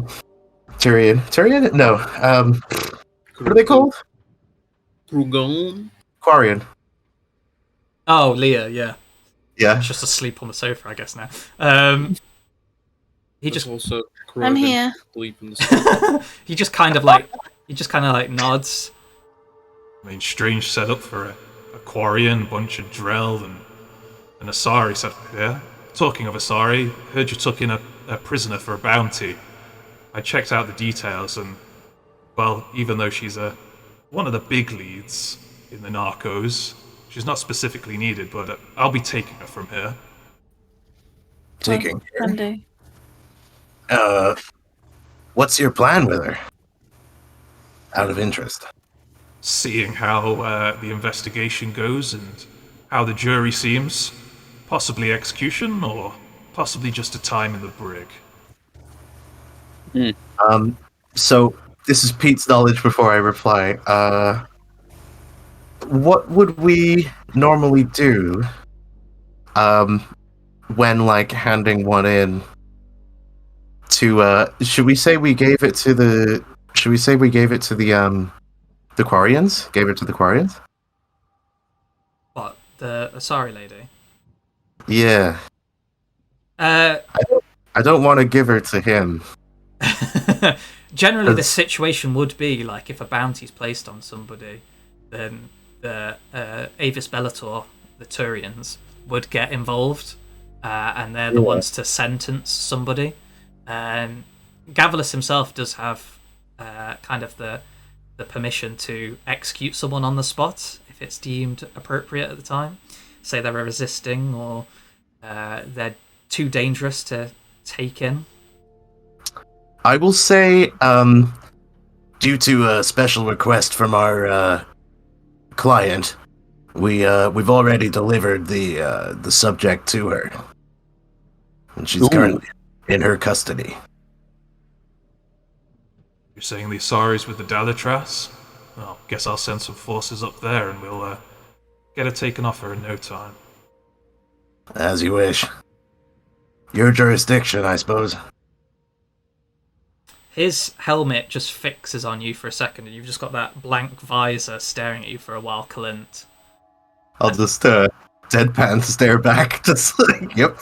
Tyrion? No, what are they called?
Krugon?
Quarian.
Oh, Leah, yeah.
Yeah.
She's just asleep on the sofa, I guess now. He just
also
I'm here.
Sleep in the
he just kind of like nods.
I mean, strange setup for a Quarian, bunch of Drell and Asari setup here. Talking of Asari, heard you took in a prisoner for a bounty. I checked out the details and, well, even though she's one of the big leads in the Narcos, she's not specifically needed, but I'll be taking her from here.
Taking her?
Andy.
What's your plan with her? Out of interest.
Seeing how the investigation goes and how the jury seems. Possibly execution, or possibly just a time in the brig.
So this is Pete's knowledge before I reply. What would we normally do when like handing one in to should we say we gave it to the The Quarians? Gave it to the Quarians?
What, the Asari lady?
Yeah. I don't want to give her to him.
Generally, the situation would be like if a bounty's placed on somebody, then the Avis Bellator, the Turians, would get involved, and they're the ones to sentence somebody. Gavilis himself does have kind of the permission to execute someone on the spot if it's deemed appropriate at the time. Say they're resisting or they're too dangerous to take in.
I will say, due to a special request from our client, we've already delivered the subject to her, and she's currently in her custody.
You're saying the Asaris with the Dalatras? Well, guess I'll send some forces up there and we'll get her taken off her in no time.
As you wish. Your jurisdiction, I suppose.
His helmet just fixes on you for a second, and you've just got that blank visor staring at you for a while, Clint.
I'll just deadpan stare back, just like, yep.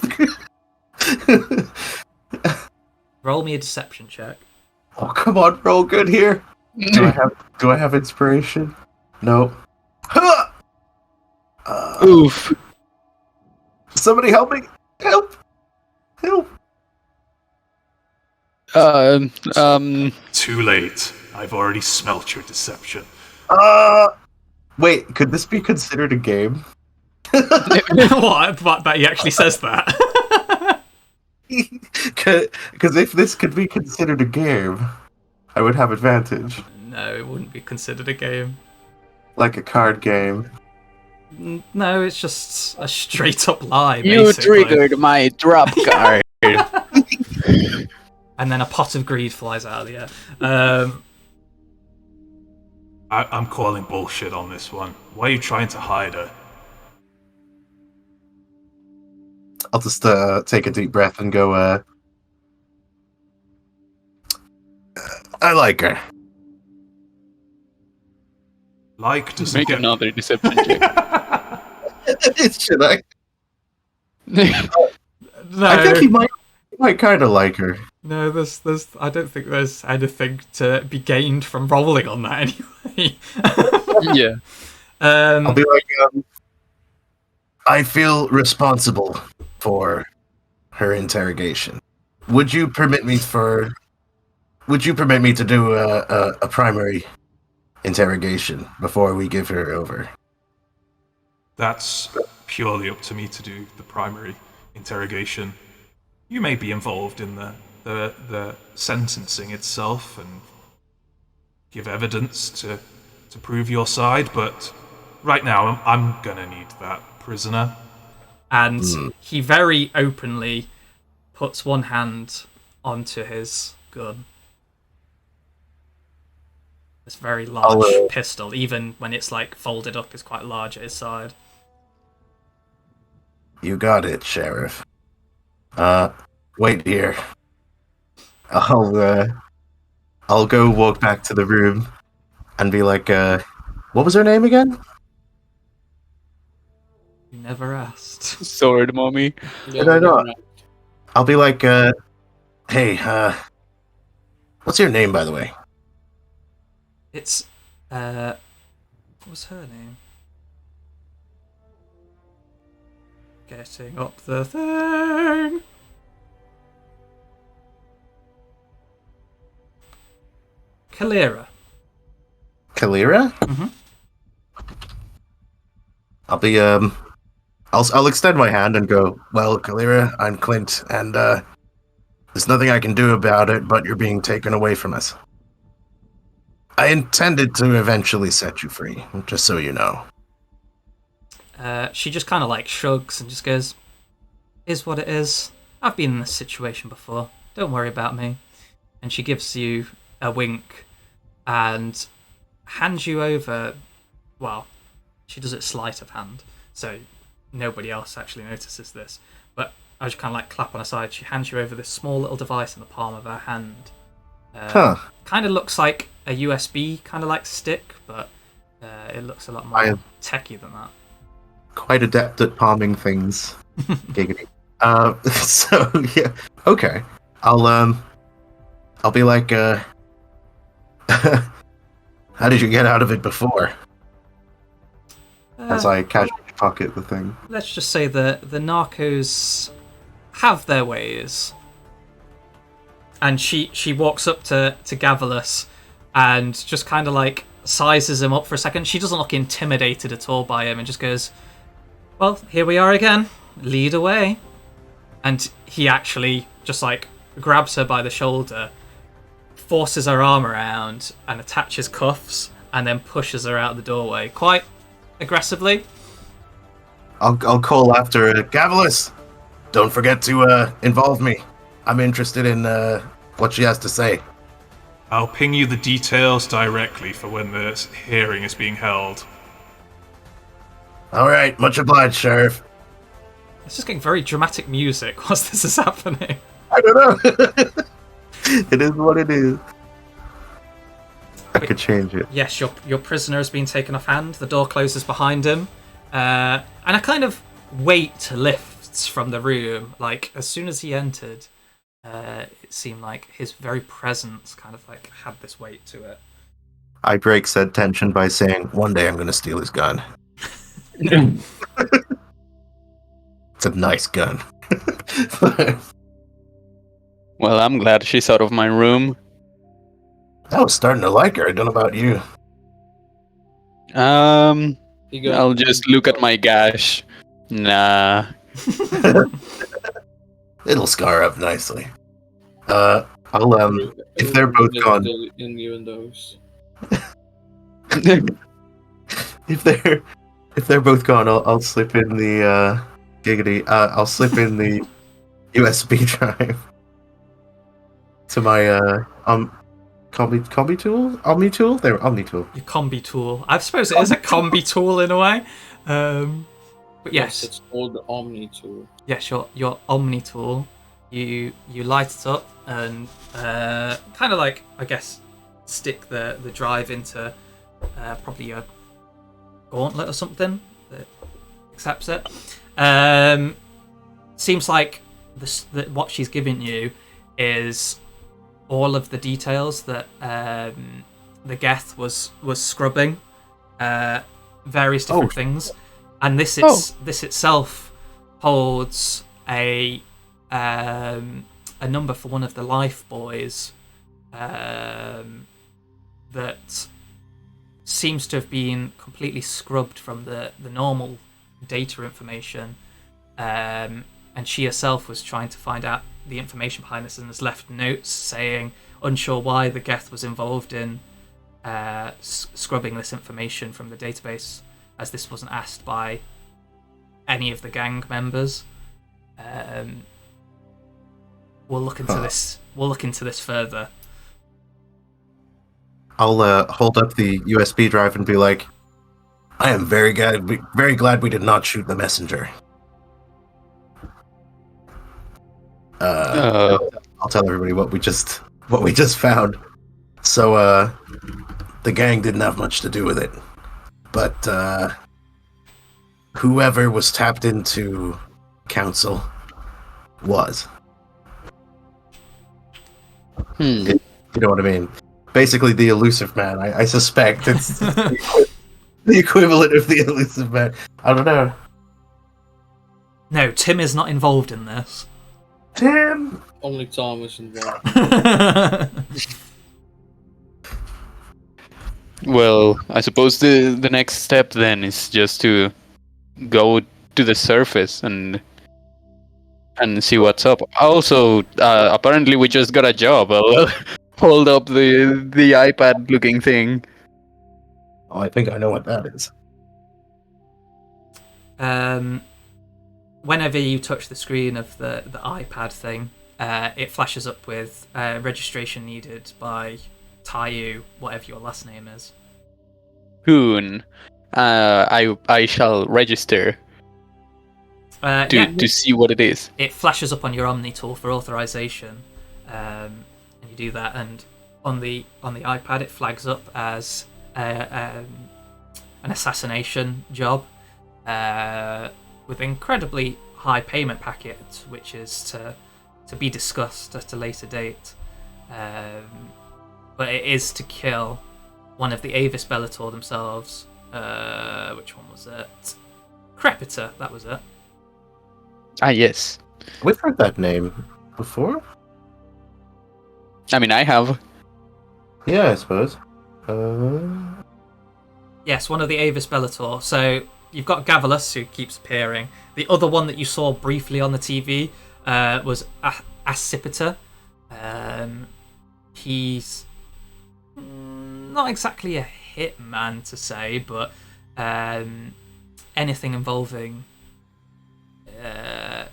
Roll me a deception check.
Oh, come on, roll good here. Do I have inspiration? No.
Oof.
Somebody help me! Help! Help!
Too late. I've already smelt your deception.
Wait, could this be considered a game?
What? But he actually says that.
Because if this could be considered a game, I would have advantage.
No, it wouldn't be considered a game.
Like a card game.
No, it's just a straight up lie.
You
basically.
triggered my drop card.
And then a pot of greed flies out of the air.
I'm calling bullshit on this one. Why are you trying to hide her?
I'll just take a deep breath and go, I like her.
Like doesn't
Make
get...
another deception check.
Should I?
No,
I think he might kind of like her.
no, there's. I don't think there's anything to be gained from rolling on that anyway.
Yeah.
I'll be like, I feel responsible for her interrogation. Would you permit me to do a primary interrogation before we give her over?
That's purely up to me to do the primary interrogation. You may be involved in the sentencing itself and give evidence to prove your side, but right now I'm gonna need that prisoner.
And he very openly puts one hand onto his gun. This very large pistol, even when it's like folded up, is quite large at his side.
You got it, Sheriff. Wait here. I'll go walk back to the room and be like, what was her name again?
You never asked.
Sword mommy.
Did I not? I'll be like, hey, what's your name, by the way?
It's what was her name? Getting up the thing. Kalira.
Kalira?
Mhm.
I'll be, I'll extend my hand and go, well, Kalira, I'm Clint, and, there's nothing I can do about it, but you're being taken away from us. I intended to eventually set you free, just so you know.
She just kind of like shrugs and just goes, "Is what it is. I've been in this situation before. Don't worry about me." And she gives you a wink and hands you over. Well, she does it sleight of hand, so nobody else actually notices this. But I just kind of like clap on her side. She hands you over this small little device in the palm of her hand. Kind of looks like a USB kind of like stick, but it looks a lot more
I am
techy than that.
quite adept at palming things. Giggity. So yeah, okay. I'll be like, how did you get out of it before? As I casually pocket the thing.
Let's just say that the Narcos have their ways. And she walks up to Gavalus and just kind of like sizes him up for a second. She doesn't look intimidated at all by him and just goes, well, here we are again. Lead away. And he actually just like grabs her by the shoulder, forces her arm around and attaches cuffs and then pushes her out the doorway quite aggressively.
I'll call after Gavalus. Don't forget to involve me. I'm interested in what she has to say.
I'll ping you the details directly for when the hearing is being held.
All right, much obliged, Sheriff.
It's just getting very dramatic music whilst this is happening.
I don't know. It is what it is. I could change it.
Yes, your prisoner has been taken off hand. The door closes behind him. And a kind of weight lifts from the room. Like, as soon as he entered, it seemed like his very presence kind of like had this weight to it.
I break said tension by saying, one day I'm going to steal his gun. It's a nice gun.
Well, I'm glad she's out of my room.
I was starting to like her. I don't know about you.
I'll just look at my gash. Nah.
It'll scar up nicely. I'll if they're both gone.
Innuendos.
If they're both gone, I'll slip in the giggity. I'll slip in the USB drive to my combi tool, Omni tool. There, Omni tool.
Your combi tool. I suppose it is a combi tool in a way. But yes,
It's called the Omni tool.
yes, your Omni tool. You light it up and kind of like, I guess, stick the drive into probably a gauntlet or something that accepts it. Seems like what she's giving you is all of the details that the Geth was scrubbing, various different things, and this itself holds a number for one of the life boys that seems to have been completely scrubbed from the normal data information, and she herself was trying to find out the information behind this and has left notes saying unsure why the Geth was involved in scrubbing this information from the database, as this wasn't asked by any of the gang members. We'll look into this. We'll look into this further.
I'll hold up the USB drive and be like, I am very glad we did not shoot the messenger. I'll tell everybody what we just found. So the gang didn't have much to do with it, but whoever was tapped into council was. You know what I mean? Basically, the elusive man. I suspect it's the equivalent of the elusive man. I don't know.
No, Tim is not involved in this.
Tim.
Only Tom is involved.
Well, I suppose the next step then is just to go to the surface and see what's up. Also, apparently we just got a job. I'll hold up the iPad looking thing.
Oh, I think I know what that is.
Whenever you touch the screen of the iPad thing, it flashes up with registration needed by Tayu, whatever your last name is.
Hoon. I shall register to see what it is.
It flashes up on your Omni tool for authorization, and you do that, and on the iPad, it flags up as an assassination job with incredibly high payment packet, which is to be discussed at a later date. But it is to kill one of the Avis Bellator themselves. Which one was it? Crepitor, that was it.
Ah, yes.
We've heard that name before.
I mean, I have.
Yeah, I suppose.
Yes, one of the Avis Bellator. So you've got Gavalus, who keeps appearing. The other one that you saw briefly on the TV was Accipiter. He's not exactly a hitman to say, but anything involving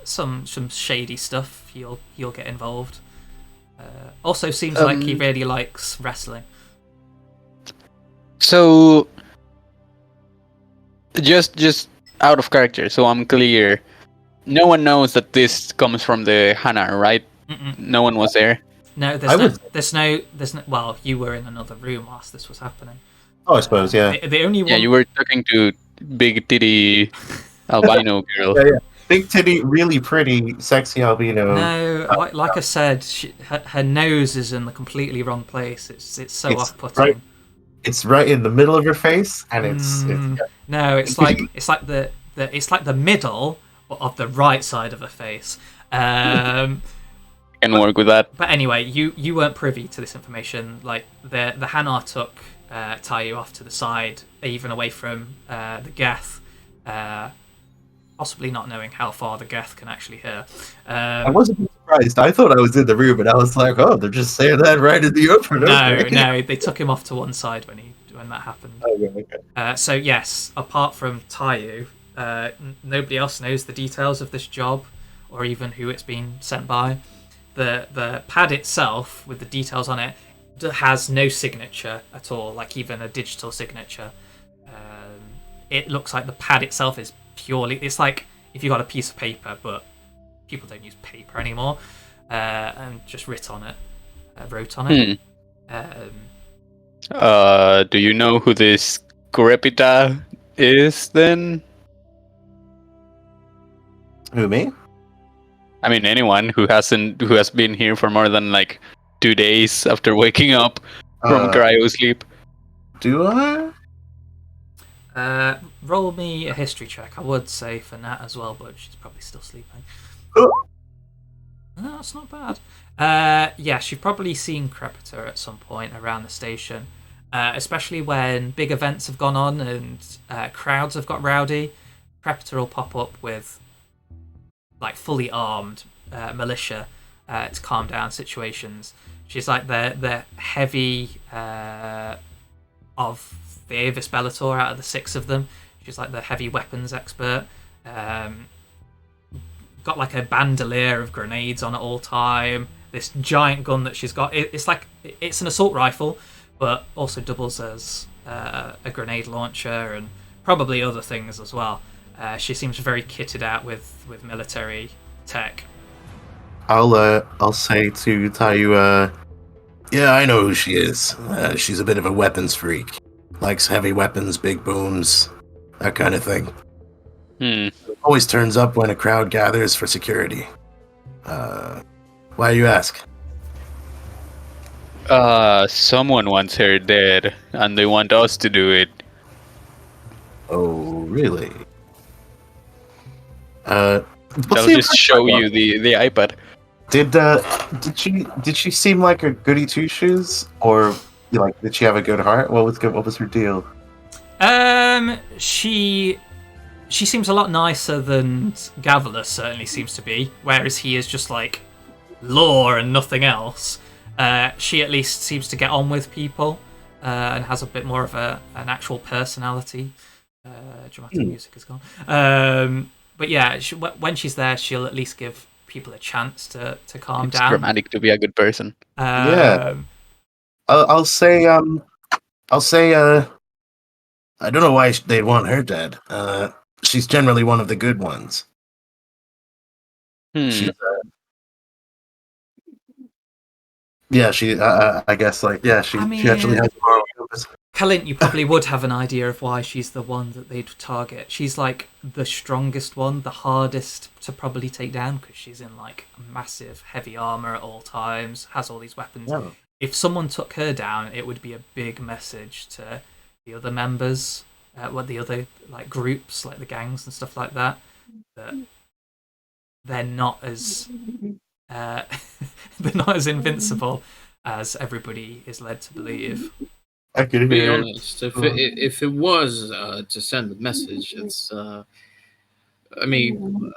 some shady stuff, he'll get involved. Also seems like he really likes wrestling.
So, just out of character, so I'm clear. No one knows that this comes from the Hana, right?
Mm-mm.
No one was there.
No, there's no. Well, you were in another room whilst this was happening.
Oh, I suppose, yeah.
The only one.
Yeah, you were talking to big titty albino girl.
Yeah. Big titty, really pretty, sexy albino.
No, like I said, her nose is in the completely wrong place. It's so off-putting.
Right, it's right in the middle of her face, and it's
no, it's like the middle of the right side of her face.
Can work with that.
But anyway, you weren't privy to this information. Like the Hanar took Tayu off to the side, even away from the Geth. Possibly not knowing how far the Geth can actually hear.
I wasn't surprised. I thought I was in the room, and I was like, "Oh, they're just saying that right in the open."
No, they took him off to one side when that happened.
Okay.
So yes, apart from Tayu, nobody else knows the details of this job, or even who it's been sent by. The pad itself, with the details on it, has no signature at all, like even a digital signature. It looks like the pad itself is purely. It's like if you got a piece of paper, but people don't use paper anymore, and just wrote on it.
Do you know who this Crepita is then?
Who, me?
I mean, anyone who has been here for more than like 2 days after waking up from cryo sleep.
Do I?
Roll me a history check. I would say for Nat as well, but she's probably still sleeping.
Oh.
No, that's not bad. Yes, you've probably seen Crepitor at some point around the station, especially when big events have gone on and crowds have got rowdy. Crepitor will pop up with like fully armed militia to calm down situations. She's like the heavy of the Avis Bellator out of the 6 of them. She's like the heavy weapons expert. Got like a bandolier of grenades on at all time. This giant gun that she's got. It's an assault rifle, but also doubles as a grenade launcher and probably other things as well. She seems very kitted out with military tech.
I'll say to Tayu, yeah, I know who she is. She's a bit of a weapons freak. Likes heavy weapons, big booms, that kind of thing. Always turns up when a crowd gathers for security. Why you ask?
Someone wants her dead, and they want us to do it.
Oh, really?
They'll just show you the iPad.
Did she seem like a goody two shoes, or like did she have a good heart? What was her deal?
She seems a lot nicer than Gavalus certainly seems to be, whereas he is just like law and nothing else. She at least seems to get on with people and has a bit more of an actual personality. Dramatic music is gone. But yeah, when she's there, she'll at least give people a chance to calm down.
It's dramatic to be a good person.
Yeah. I'll say I don't know why they'd want her dead. She's generally one of the good ones. She's, Yeah, she. I guess she.
I
She actually
mean-
has a moral compass.
Kalint, you probably would have an idea of why she's the one that they'd target. She's like the strongest one, the hardest to probably take down because she's in like massive heavy armor at all times, has all these weapons.
Yeah.
If someone took her down, it would be a big message to the other members, the other like groups, like the gangs and stuff like that, that they're not as they're not as invincible as everybody is led to believe.
I could
To be
hear.
honest, if it was to send a message, it's. I mean,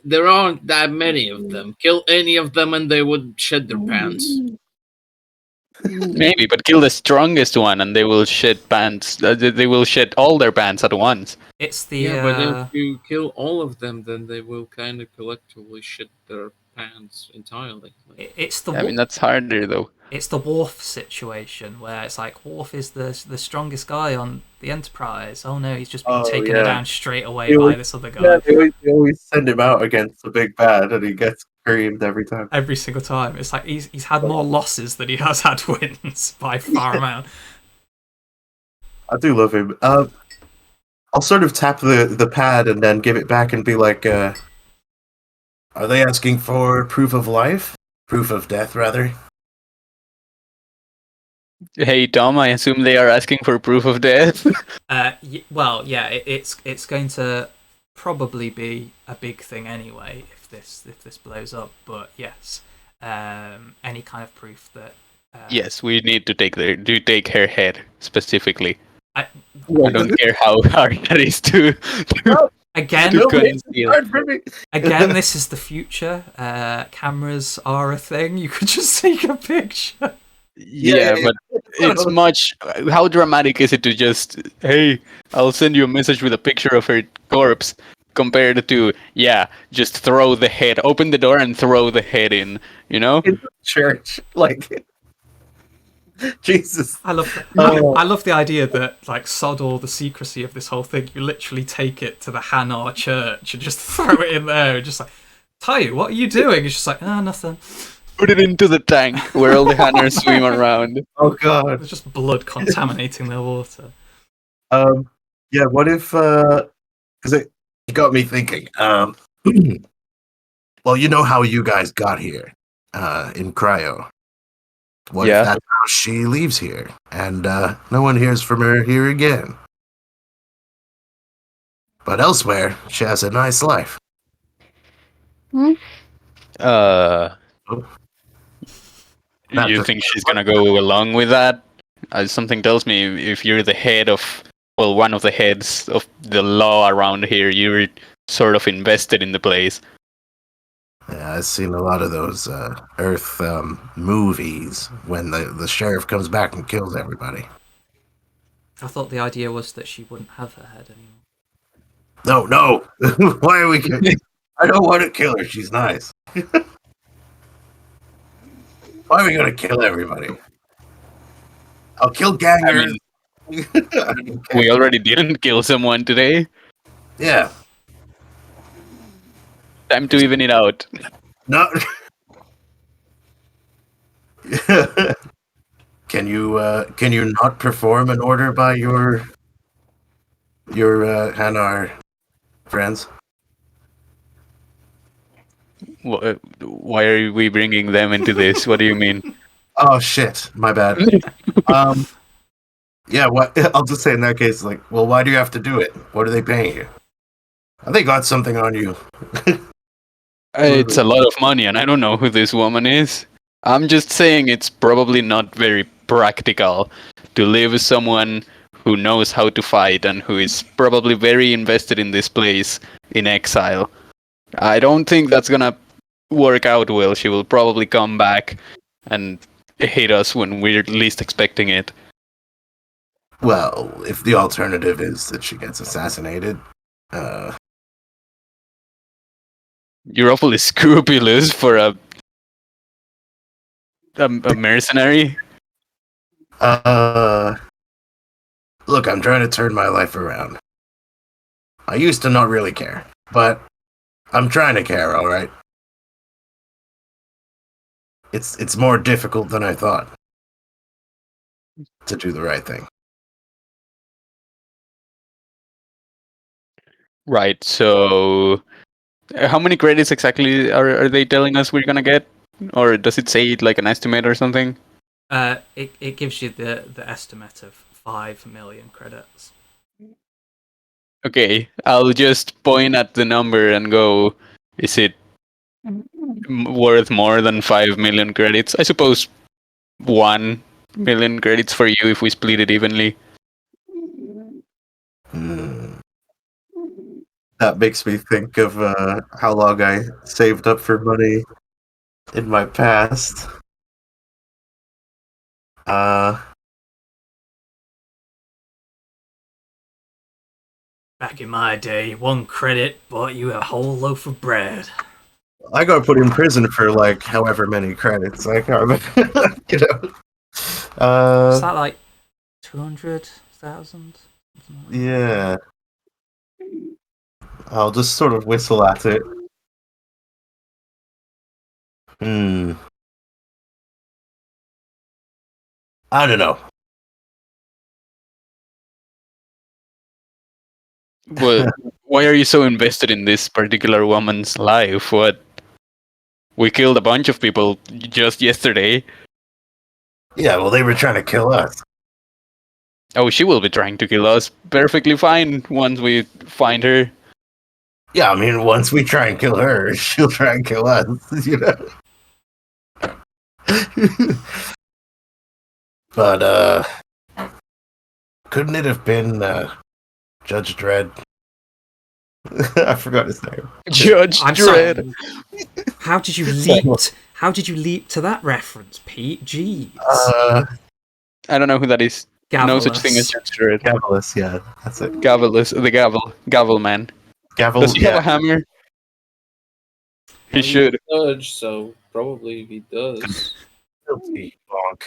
there aren't that many of them. Kill any of them, and they would shed their pants.
Maybe, but kill the strongest one, and they will shed pants. They will shed all their pants at once.
It's the
Yeah, but if you kill all of them, then they will kind of collectively shed their pants entirely.
it's the
I mean, that's harder though.
it's the Worf situation where it's like Worf is the strongest guy on the Enterprise. Oh no, he's just been taken down straight away
He
by
was-
this other guy
Yeah, they always send him out against the big bad, and he gets creamed every time.
every single time. It's like he's had more losses than he has had wins by far amount.
I do love him. I'll sort of tap the pad and then give it back and be like, "Are they asking for proof of life? Proof of death, rather?"
Hey Tom, I assume they are asking for proof of death.
Well, yeah, it's going to probably be a big thing anyway if this blows up. But yes, any kind of proof that.
Yes, we need to take her head specifically.
I-
I don't care how hard that is to
Again,
to conceal.
again, this is the future. Cameras are a thing. You could just take a picture.
Yeah, but it's much. How dramatic is it to just, hey, I'll send you a message with a picture of her corpse, compared to, yeah, just throw the head, open the door and throw the head in, you know?
In the church, like Jesus.
I love the idea that like sod all the secrecy of this whole thing. You literally take it to the Hanar church and just throw it in there, and just like, Tayu, what are you doing? It's just like, nothing.
Put it into the tank where all the hunters swim around.
Oh God.
There's just blood contaminating the water.
Yeah. What if? Because it got me thinking. Well, you know how you guys got here, in cryo. What
Yeah.
if that's how she leaves here, and no one hears from her here again? But elsewhere, she has a nice life. Not
You
just-
think she's gonna go along with that? Something tells me if you're the head of, well, one of the heads of the law around here, you're sort of invested in the place.
Yeah, I've seen a lot of those Earth movies when the sheriff comes back and kills everybody.
I thought the idea was that she wouldn't have her head anymore.
No. Why are we? I don't want to kill her. She's nice. Why are we gonna kill everybody? I'll kill gangers.
We already didn't kill someone today.
Yeah.
Time to even it out.
No. Can you not perform an order by your Hanar friends?
Why are we bringing them into this? What do you mean?
Oh shit, my bad. Yeah, what? I'll just say in that case, like, well, why do you have to do it? What are they paying you? They got something on you.
It's a lot of money, and I don't know who this woman is. I'm just saying it's probably not very practical to live with someone who knows how to fight and who is probably very invested in this place in exile. I don't think that's gonna work out well. She will probably come back and hate us when we're least expecting it.
Well, if the alternative is that she gets assassinated,
You're awfully scrupulous for a mercenary.
Look, I'm trying to turn my life around. I used to not really care, but I'm trying to care, alright? it's more difficult than I thought to do the right thing.
Right. So, how many credits exactly are they telling us we're gonna get, or does it say like an estimate or something?
It gives you the estimate of 5 million credits.
Okay, I'll just point at the number and go, is it worth more than 5 million credits? I suppose 1 million credits for you if we split it evenly.
Hmm. That makes me think of how long I saved up for money in my past.
Back in my day, 1 credit bought you a whole loaf of bread.
I got put in prison for like however many credits. I can't remember. you know.
Is that like 200,000?
Yeah. I'll just sort of whistle at it. I don't know.
Well, why are you so invested in this particular woman's life? What? We killed a bunch of people just yesterday.
Yeah, well, they were trying to kill us.
Oh, she will be trying to kill us. Perfectly fine once we find her.
Yeah, I mean, once we try and kill her, she'll try and kill us, you know? But, couldn't it have been, Judge Dredd? I forgot his name.
Judge
I'm
Dredd.
sorry. How did you leap? How did you leap to that reference, Pete? Jeez.
I don't know who that is. No
Gavelous.
such thing as Judge Dredd.
Gavelous, yeah, that's it.
Gavelous, the gavel man.
Gavel,
Does he have a hammer? He should.
Judge, so probably he does.
Guilty. Bonk.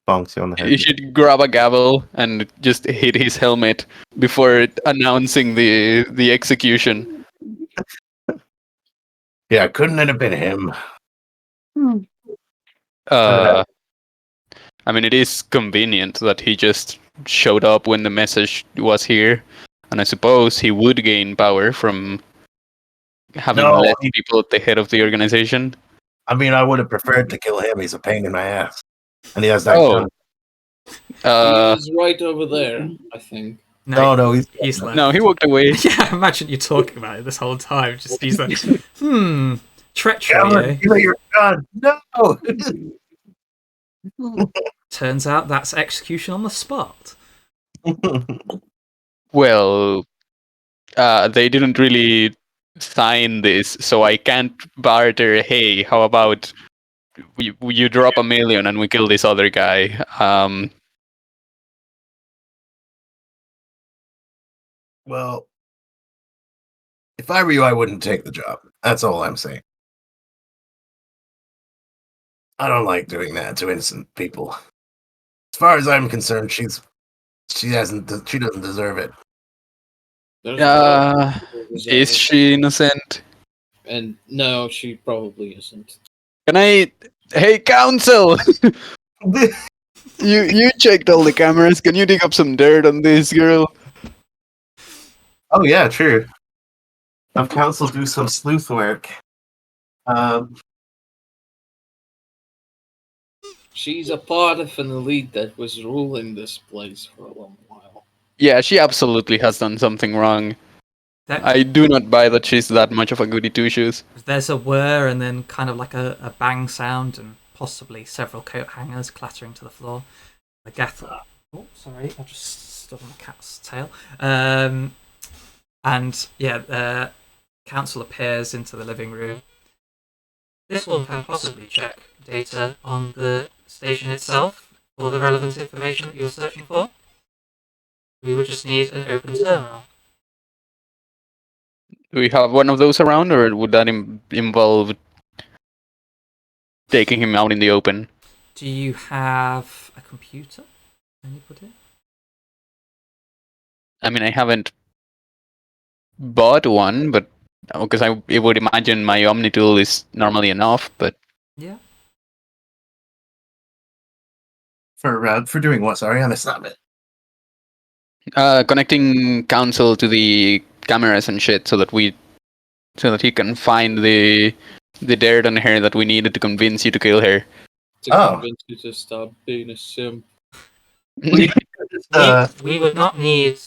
Bonks you on the head.
He should grab a gavel and just hit his helmet before announcing the execution.
Yeah, couldn't it have been him?
I mean, it is convenient that he just showed up when the message was here, and I suppose he would gain power from having
No,
less people at the head of the organization.
I mean, I would have preferred to kill him. He's a pain in my ass. And he has that
Oh.
gun.
He's right over there, I think.
No,
he's left.
No, he walked away.
Yeah, imagine you talking about it this whole time. Just he's like, treachery.
Cameron, give me your gun. No.
Turns out that's execution on the spot.
Well, they didn't really sign this, so I can't barter. Hey, how about you drop 1 million and we kill this other guy?
Well, if I were you, I wouldn't take the job. That's all I'm saying. I don't like doing that to innocent people. As far as I'm concerned, she doesn't deserve it.
Is she innocent?
And no, she probably isn't.
Can I? Hey, counsel! you checked all the cameras. Can you dig up some dirt on this girl?
Oh yeah, true. Have counsel do some sleuth work.
She's a part of an elite that was ruling this place for a long while.
Yeah, she absolutely has done something wrong. I do not buy that she's that much of a goody two shoes.
There's a whir and then kind of like a bang sound and possibly several coat hangers clattering to the floor. The gavel. Oh, sorry, I just stood on the cat's tail. And yeah, counsel appears into the living room. This one can possibly check data on the station itself for the relevant information that you're searching for. We would just need an open terminal.
Do we have one of those around, or would that involve taking him out in the open?
Do you have a computer? Anybody?
I mean, I haven't bought one, but because I would imagine my Omni tool is normally enough, but
yeah.
For doing what? Sorry, I missed that bit.
Connecting Council to the cameras and shit so that he can find the dirt on her that we needed to convince you to kill her.
To
Oh.
convince you to stop being a simp.
We would not need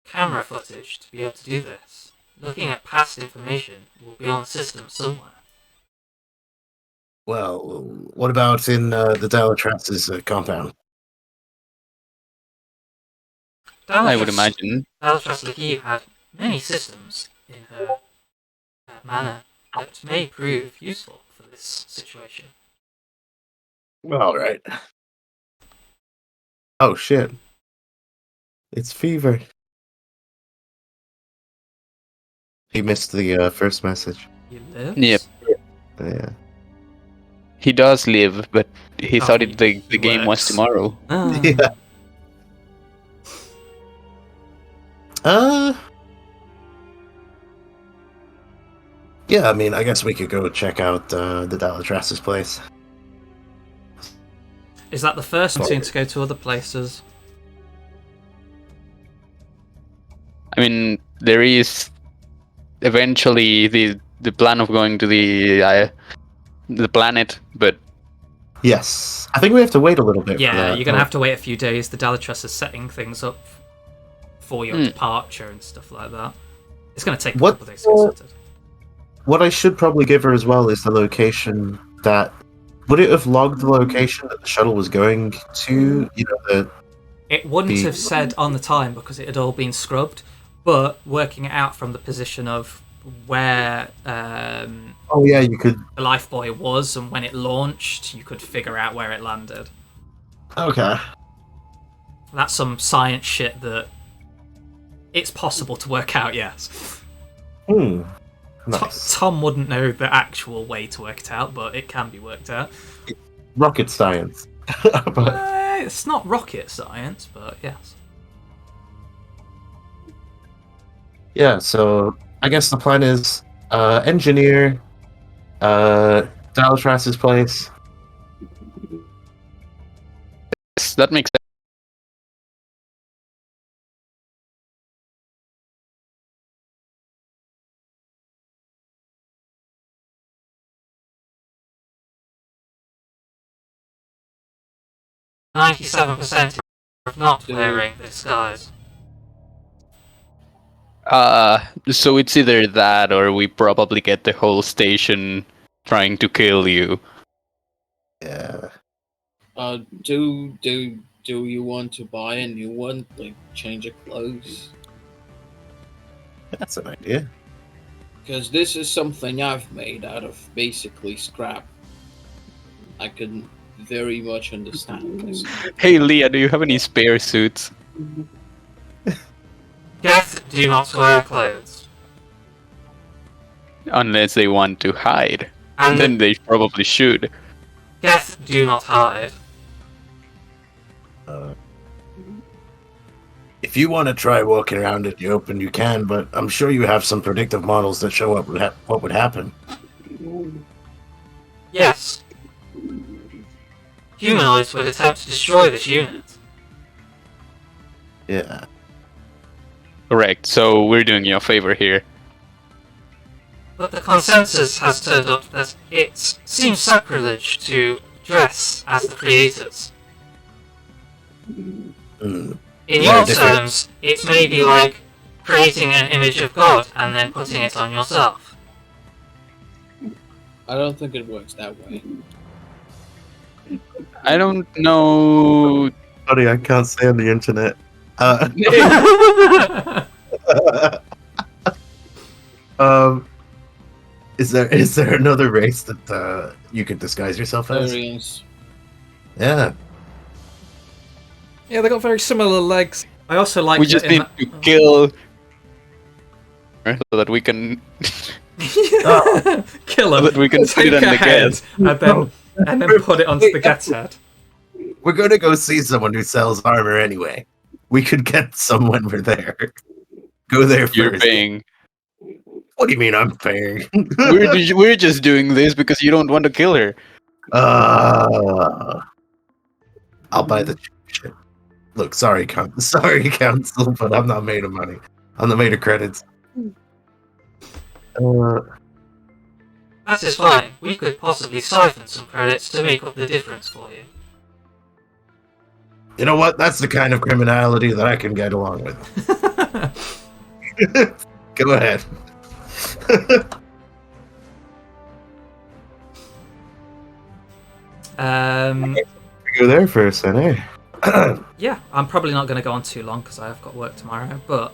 camera footage to be able to do this. Looking at past information will be on the system somewhere.
Well, what about in the Dalatrass's compound?
I would imagine.
Dalatrass Lakiv had many systems in her manner that may prove useful for this situation.
All right. Oh shit! It's Fever. He missed the first message.
He lives?
Yep.
Yeah.
He does live, but he
Oh,
thought
he
the game was
works.
tomorrow.
Ah.
Yeah. Yeah, I mean, I guess we could go check out the Dalatrass's place.
Is that the first one to go to other places?
I mean, there is eventually the plan of going to the planet, but
Yes, I think we have to wait a little bit. for
Yeah,
that.
you're going to have to wait a few days. The Dalatrass is setting things up for your departure and stuff like that. It's going to take a
What-
couple of days to get sorted.
What I should probably give her as well is the location that. Would it have logged the location that the shuttle was going to? You know, the
It wouldn't
the-
have said on the time because it had all been scrubbed, but working it out from the position of where
oh yeah, you could.
the Lifebuoy was and when it launched, you could figure out where it landed.
Okay.
That's some science shit that it's possible to work out, yes.
Nice.
Tom wouldn't know the actual way to work it out, but it can be worked out.
Rocket science. But
It's not rocket science, but yes.
yeah, so I guess the plan is engineer Dalatrass's place.
yes, that makes sense.
97% of not wearing disguise.
So it's either that or we probably get the whole station trying to kill you.
Yeah.
Do you want to buy a new one? Like change of clothes?
That's an idea.
Because this is something I've made out of basically scrap. I can very much understand this.
Hey Leah, do you have any spare suits?
Guests do not wear clothes.
Unless they want to hide.
And
Then they probably should.
guests do not hide.
If you want to try walking around in the open, you can, but I'm sure you have some predictive models that show up what would happen.
Yes. Humanoids would attempt to destroy this unit.
Yeah.
Correct, so we're doing you a favor here.
But the consensus has turned up that it seems sacrilege to dress as the creators.
Mm.
In
Yeah,
your
different.
terms, it may be like creating an image of God and then putting it on yourself.
I don't think it works that way.
I don't know.
Sorry, I can't say on the internet. Is there another race that you could disguise yourself as?
Variants.
Yeah.
Yeah, they got very similar legs. I also like
We
that
just
in
need
that-
to kill so that we can
kill him.
So that we can
take
put it on
a
the
head
gas.
and then put it onto the Get's head.
We're gonna go see someone who sells armor anyway. We could get some when we're there. Go there
You're
first.
paying.
What do you mean I'm paying?
We're just doing this because you don't want to kill her.
I'll buy the cheap shit. Look, sorry, council, but I'm not made of money. I'm not made of credits.
That is fine. We could possibly siphon some credits to make up the difference for you.
You know what? That's the kind of criminality that I can get along with. Go ahead. Go there first, then, eh?
Yeah, I'm probably not going to go on too long because I have got work tomorrow, but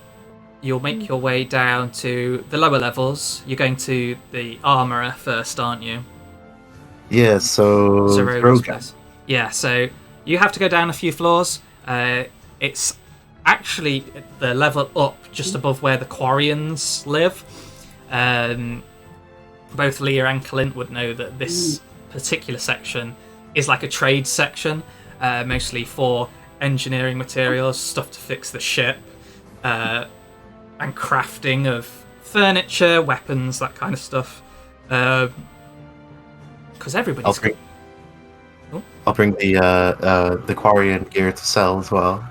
you'll make your way down to the lower levels. You're going to the armourer first, aren't you?
Yeah, so...
Zeroga's place. Yeah, so you have to go down a few floors. It's actually the level up just above where the Quarians live. Both Leah and Clint would know that this particular section is like a trade section, mostly for engineering materials, stuff to fix the ship, and crafting of furniture, weapons, that kind of stuff. Because everybody's...
I'll bring the Quarian gear to sell as well.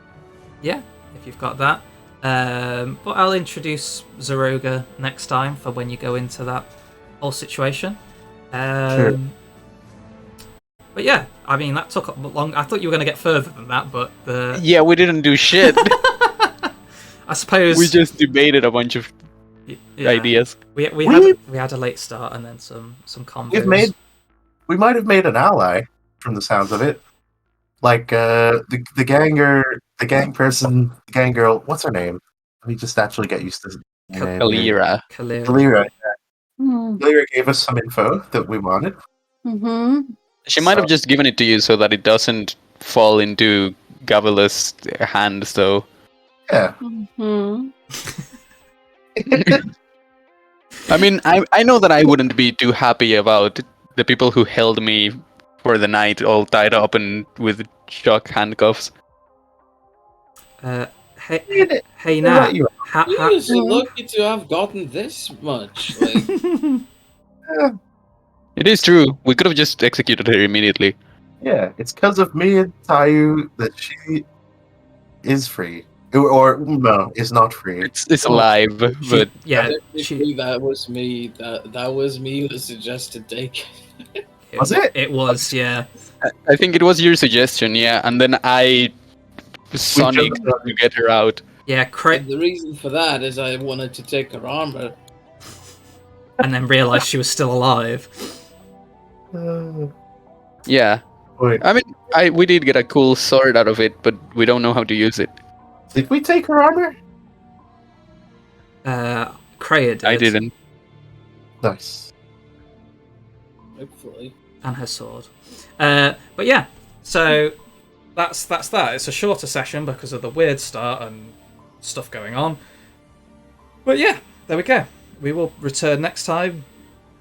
Yeah, if you've got that. But I'll introduce Zeroga next time for when you go into that whole situation.
Sure.
But yeah, I mean, that took long. I thought you were going to get further than that, but
Yeah, we didn't do shit.
I suppose
we just debated a bunch of ideas.
We had a late start and then some combos.
We might have made an ally from the sounds of it. Like the gang girl. What's her name? Let me just actually get used to the name.
Kalira.
Kalira. Kalira gave us some info that we wanted.
Mm-hmm.
She might have just given it to you so that it doesn't fall into Gavila's hands, though.
Yeah.
Mm-hmm.
I mean, I know that I wouldn't be too happy about the people who held me for the night all tied up and with shock handcuffs.
Hey now,
You're so lucky to have gotten this much. Like...
It is true. We could have just executed her immediately.
Yeah, it's because of me and Tayu that she is free. Or no, is not free.
It's alive, but
yeah,
that was me. That was me who suggested take.
Was it?
It was, yeah.
I think it was your suggestion, yeah. And then I sonic to get her out.
Yeah,
the reason for that is I wanted to take her armor,
and then realised she was still alive.
Yeah.
Wait.
I mean, we did get a cool sword out of it, but we don't know how to use it.
Did we take her armor?
Kreia did.
I didn't.
Nice.
hopefully.
And her sword. But yeah, so that's that. It's a shorter session because of the weird start and stuff going on. But yeah, there we go. We will return next time.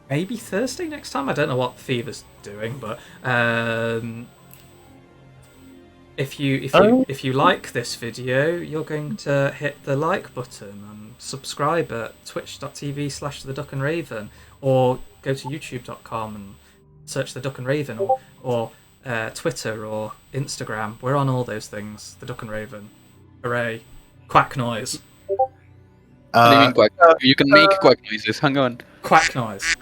Maybe Thursday next time? I don't know what Fever's doing, but if you like this video, you're going to hit the like button and subscribe at twitch.tv/The Duck and Raven, or go to youtube.com and search The Duck and Raven, or Twitter or Instagram. We're on all those things. The Duck and Raven. Hooray. Quack noise.
What do you mean quack? You can make quack noises. Hang on.
Quack noise.